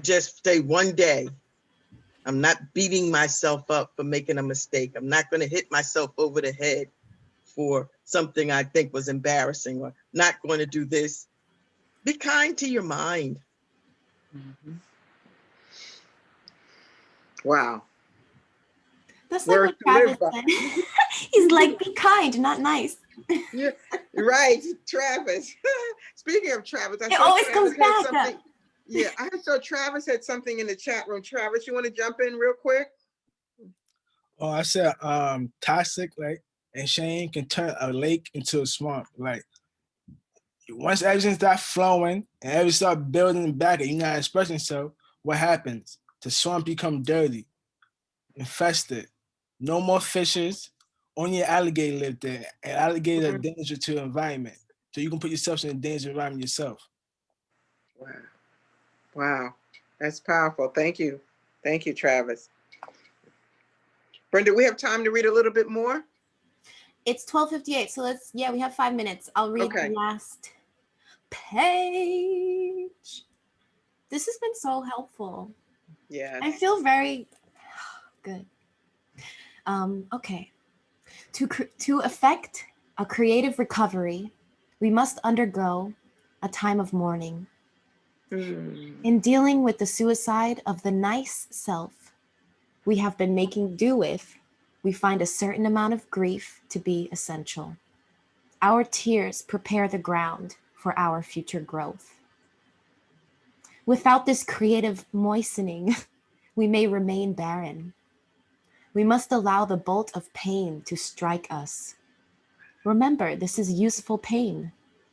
[SPEAKER 7] just say one day, I'm not beating myself up for making a mistake. I'm not going to hit myself over the head for something I think was embarrassing, or not going to do this. Be kind to your mind.
[SPEAKER 4] Wow.
[SPEAKER 1] That's like what Travis said. He's like, be kind, not nice.
[SPEAKER 4] Yeah, right, Travis. Speaking of Travis,
[SPEAKER 1] it always comes back.
[SPEAKER 4] Yeah, I saw Travis had something in the chat room. Travis, you want to jump in real quick?
[SPEAKER 6] Oh, I said toxic, like, and shame can turn a lake into a swamp. Like, once everything starts flowing and everything start building back and you're not expressing yourself, what happens? The swamp become dirty, infested. No more fishes, only an alligator live there. And alligators are a danger to the environment. So you can put yourself in a dangerous environment yourself.
[SPEAKER 4] Wow. Wow. That's powerful. Thank you. Thank you, Travis. Brenda, we have time to read a little bit more?
[SPEAKER 1] It's 12:58, so we have 5 minutes. I'll read the last page. This has been so helpful.
[SPEAKER 4] Yeah.
[SPEAKER 1] I feel very good. Okay. To effect a creative recovery, we must undergo a time of mourning. In dealing with the suicide of the nice self we have been making do with, we find a certain amount of grief to be essential. Our tears prepare the ground for our future growth. Without this creative moistening, we may remain barren. We must allow the bolt of pain to strike us. Remember, this is useful pain.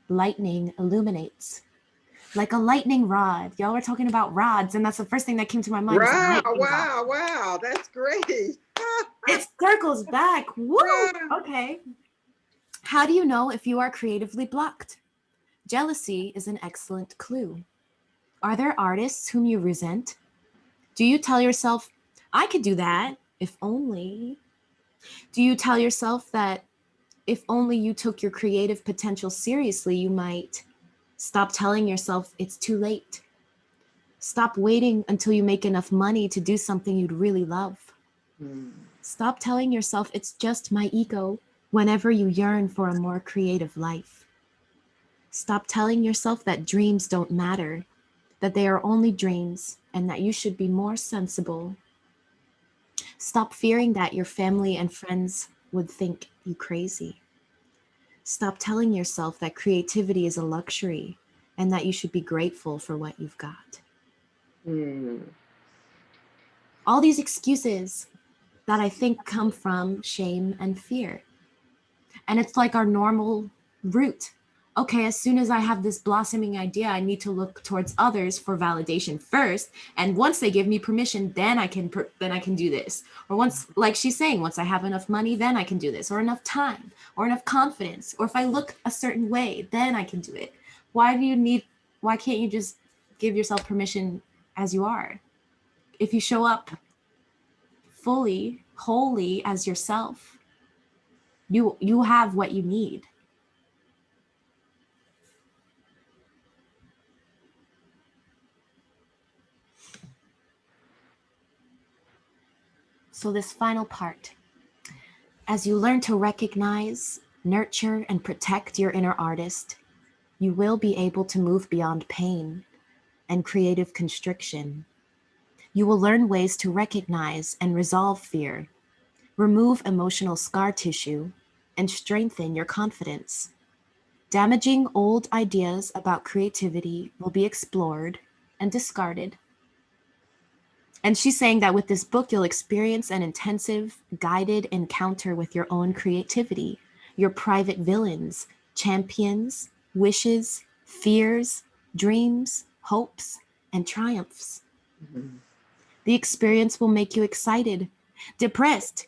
[SPEAKER 1] Lightning illuminates. Like a lightning rod. Y'all were talking about rods, and that's the first thing that came to my mind.
[SPEAKER 4] Wow. That's great.
[SPEAKER 1] It circles back. Woo! Okay. How do you know if you are creatively blocked? Jealousy is an excellent clue. Are there artists whom you resent? Do you tell yourself, I could do that, if only? Do you tell yourself that if only you took your creative potential seriously, you might? Stop telling yourself it's too late. Stop waiting until you make enough money to do something you'd really love. Stop telling yourself it's just my ego whenever you yearn for a more creative life. Stop telling yourself that dreams don't matter, that they are only dreams, and that you should be more sensible. Stop fearing that your family and friends would think you crazy. Stop telling yourself that creativity is a luxury and that you should be grateful for what you've got. All these excuses that I think come from shame and fear. And it's like our normal route. Okay, as soon as I have this blossoming idea, I need to look towards others for validation first. And once they give me permission, then I can do this. Or once, like she's saying, once I have enough money, then I can do this. Or enough time, or enough confidence. Or if I look a certain way, then I can do it. Why can't you just give yourself permission as you are? If you show up fully, wholly as yourself, you have what you need. So this final part, as you learn to recognize, nurture, and protect your inner artist, you will be able to move beyond pain and creative constriction. You will learn ways to recognize and resolve fear, remove emotional scar tissue, and strengthen your confidence. Damaging old ideas about creativity will be explored and discarded. And she's saying that with this book, you'll experience an intensive, guided encounter with your own creativity, your private villains, champions, wishes, fears, dreams, hopes, and triumphs. The experience will make you excited, depressed,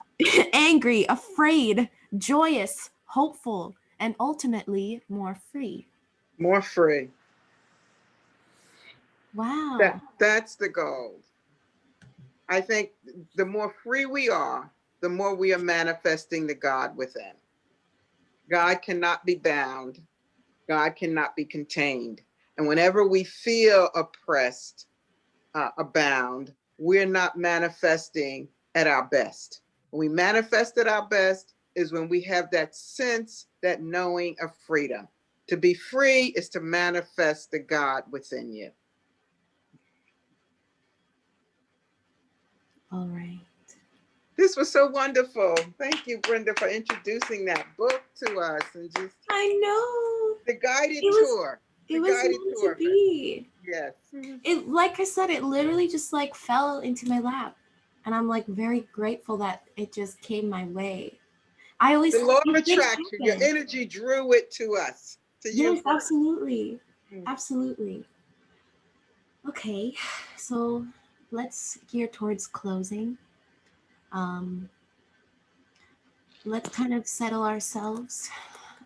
[SPEAKER 1] angry, afraid, joyous, hopeful, and ultimately more free.
[SPEAKER 4] More free.
[SPEAKER 1] Wow.
[SPEAKER 4] That's the goal. I think the more free we are, the more we are manifesting the God within. God cannot be bound. God cannot be contained. And whenever we feel oppressed, bound, we're not manifesting at our best. When we manifest at our best is when we have that sense, that knowing of freedom. To be free is to manifest the God within you.
[SPEAKER 1] All right.
[SPEAKER 4] This was so wonderful. Thank you, Brenda, for introducing that book to us and just
[SPEAKER 1] I know.
[SPEAKER 4] the guided
[SPEAKER 1] It was-
[SPEAKER 4] tour.
[SPEAKER 1] It was meant to be.
[SPEAKER 4] Yes.
[SPEAKER 1] It, like I said, it literally just like fell into my lap, and I'm like very grateful that it just came my way. I always
[SPEAKER 4] The law of
[SPEAKER 1] these things
[SPEAKER 4] attraction, your
[SPEAKER 1] happen.
[SPEAKER 4] energy drew it to us, to you.
[SPEAKER 1] Yes, absolutely,
[SPEAKER 4] Mm.
[SPEAKER 1] absolutely. Okay, so let's gear towards closing. Let's kind of settle ourselves.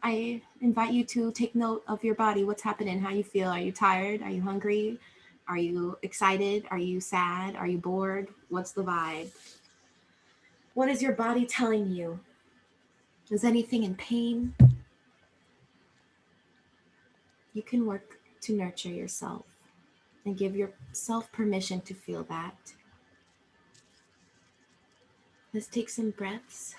[SPEAKER 1] I invite you to take note of your body. What's happening? How you feel? Are you tired? Are you hungry? Are you excited? Are you sad? Are you bored? What's the vibe? What is your body telling you? Is anything in pain? You can work to nurture yourself and give yourself permission to feel that. Let's take some breaths.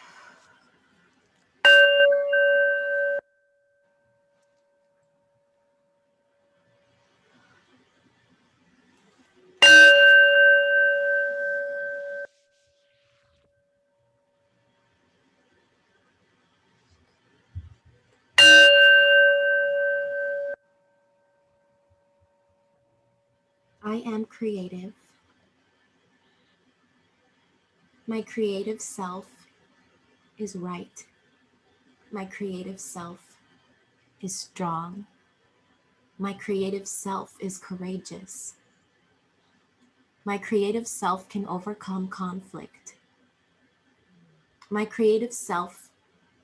[SPEAKER 1] I am creative. My creative self is right. My creative self is strong. My creative self is courageous. My creative self can overcome conflict. My creative self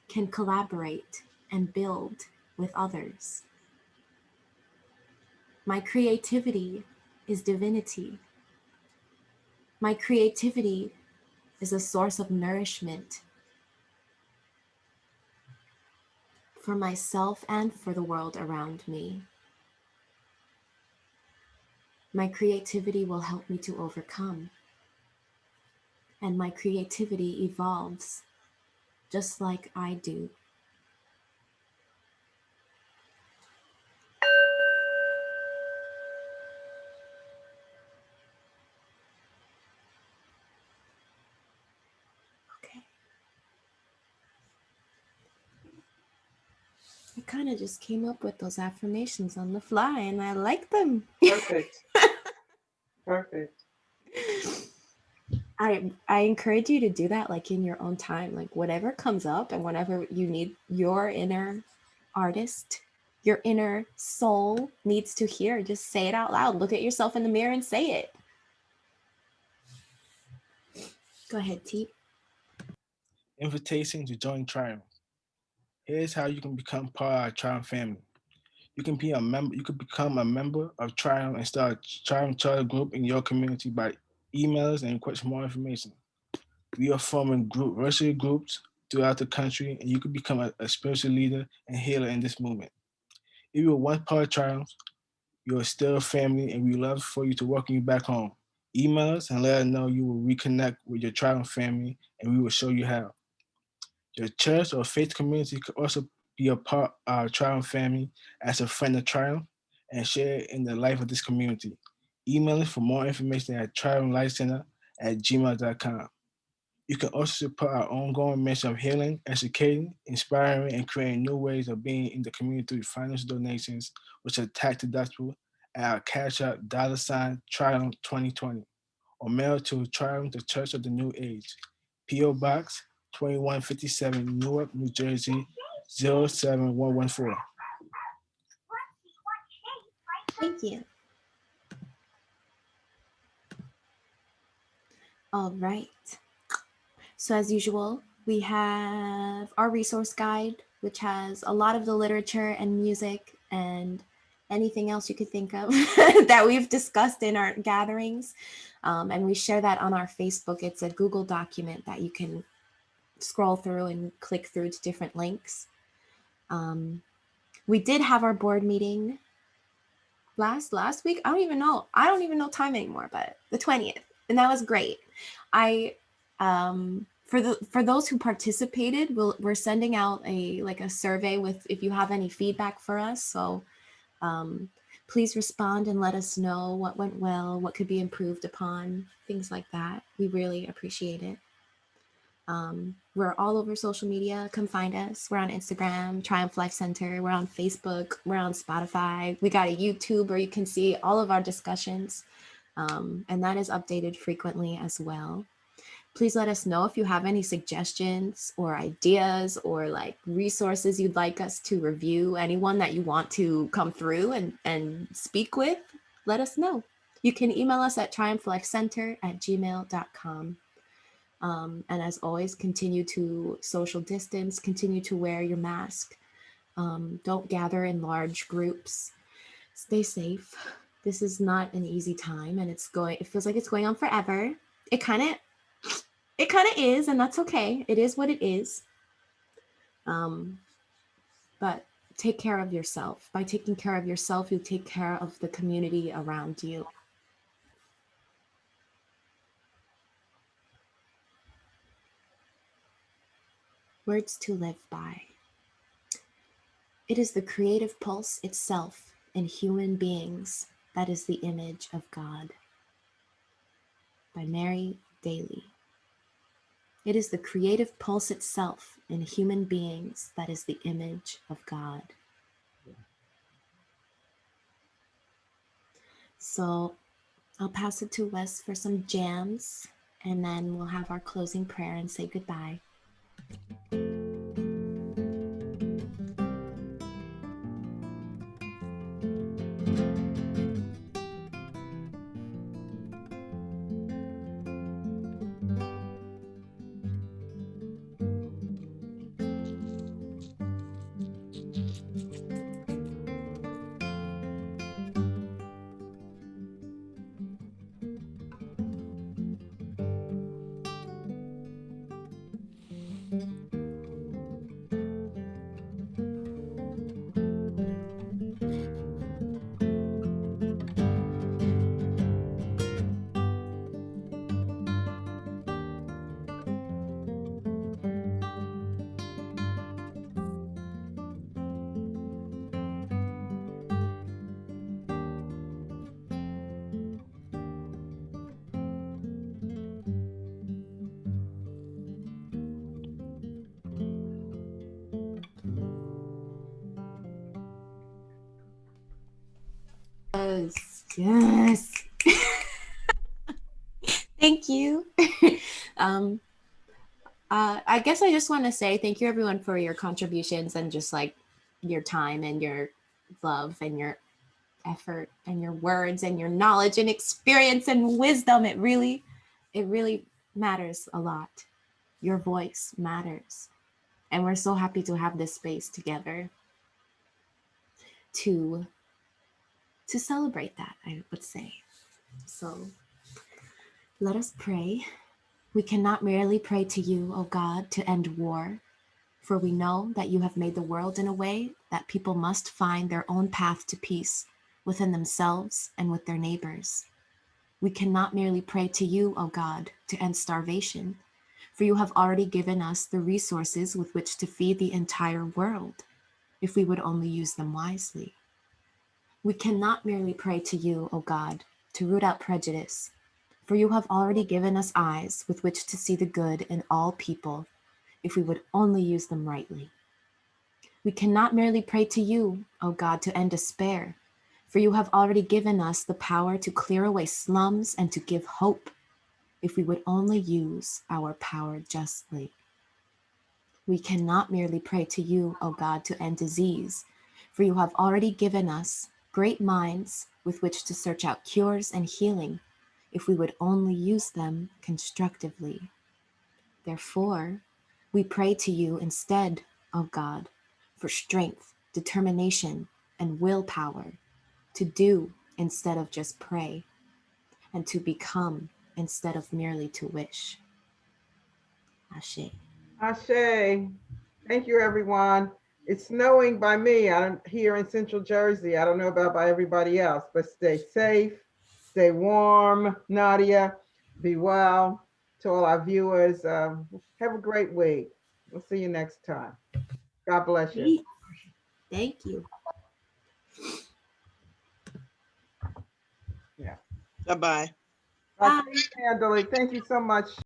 [SPEAKER 1] can collaborate and build with others. My creativity is divinity. My creativity is a source of nourishment for myself and for the world around me. My creativity will help me to overcome. And my creativity evolves just like I do. Okay. You kind of just came up with those affirmations on the fly, and I like them.
[SPEAKER 4] Perfect. Perfect.
[SPEAKER 1] I encourage you to do that like in your own time, like whatever comes up and whenever you need your inner artist, your inner soul needs to hear, just say it out loud. Look at yourself in the mirror and say it. Go ahead, T.
[SPEAKER 6] Invitation to join Triumph. Here's how you can become part of our Triumph family. You can be a member. You could become a member of Triumph and start a Triumph charter group in your community by email us and request more information. We are forming virtual groups throughout the country, and you could become a spiritual leader and healer in this movement. If you were once part of Triumph, you are still family, and we love for you to welcome you back home. Email us and let us know you will reconnect with your Triumph family, and we will show you how. Your church or faith community could also be a part of our Triumph family as a friend of Triumph and share in the life of this community. Email us for more information at triumphlifecenter@gmail.com. You can also support our ongoing mission of healing, educating, inspiring, and creating new ways of being in the community through financial donations, which are tax deductible at our Cash App $Triumph 2020, or mail to Triumph, the Church of the New Age, P.O. Box 2157, Newark, New Jersey 07114.
[SPEAKER 1] Thank you. All right. So as usual, we have our resource guide, which has a lot of the literature and music and anything else you could think of that we've discussed in our gatherings. And we share that on our Facebook. It's a Google document that you can scroll through and click through to different links. We did have our board meeting last week. I don't even know time anymore, but the 20th. And that was great. For those who participated, we're sending out a survey with if you have any feedback for us. So please respond and let us know what went well, what could be improved upon, things like that. We really appreciate it. We're all over social media. Come find us. We're on Instagram, Triumph Life Center. We're on Facebook. We're on Spotify. We got a YouTube where you can see all of our discussions. And that is updated frequently as well. Please let us know if you have any suggestions or ideas or like resources you'd like us to review, anyone that you want to come through and speak with, let us know. You can email us at triumphlifecenter@gmail.com. And as always, continue to social distance, continue to wear your mask. Don't gather in large groups. Stay safe. This is not an easy time and it feels like it's going on forever. It kind of is, and that's okay. It is what it is. But take care of yourself. By taking care of yourself, you take care of the community around you. Words to live by. It is the creative pulse itself in human beings that is the image of God. By Mary Daly. It is the creative pulse itself in human beings that is the image of God. So I'll pass it to Wes for some jams, and then we'll have our closing prayer and say goodbye. Yes. Yes. Thank you. um, I guess I just want to say thank you everyone for your contributions and just like your time and your love and your effort and your words and your knowledge and experience and wisdom. It really matters a lot. Your voice matters. And we're so happy to have this space together to celebrate that, I would say. So let us pray. We cannot merely pray to you, O God, to end war, for we know that you have made the world in a way that people must find their own path to peace within themselves and with their neighbors. We cannot merely pray to you, O God, to end starvation, for you have already given us the resources with which to feed the entire world, if we would only use them wisely. We cannot merely pray to you, O God, to root out prejudice, for you have already given us eyes with which to see the good in all people, if we would only use them rightly. We cannot merely pray to you, O God, to end despair, for you have already given us the power to clear away slums and to give hope, if we would only use our power justly. We cannot merely pray to you, O God, to end disease, for you have already given us great minds with which to search out cures and healing, if we would only use them constructively. Therefore, we pray to you instead, O God, for strength, determination, and willpower to do instead of just pray, and to become instead of merely to wish. Ashe.
[SPEAKER 4] Ashe. Thank you, everyone. It's snowing by me. Here in Central Jersey. I don't know about by everybody else, but stay safe, stay warm. Nadia, be well. To all our viewers, have a great week. We'll see you next time. God bless you.
[SPEAKER 1] Thank you.
[SPEAKER 4] Yeah.
[SPEAKER 7] Bye-bye.
[SPEAKER 4] Thank you, Angelique. Thank you so much.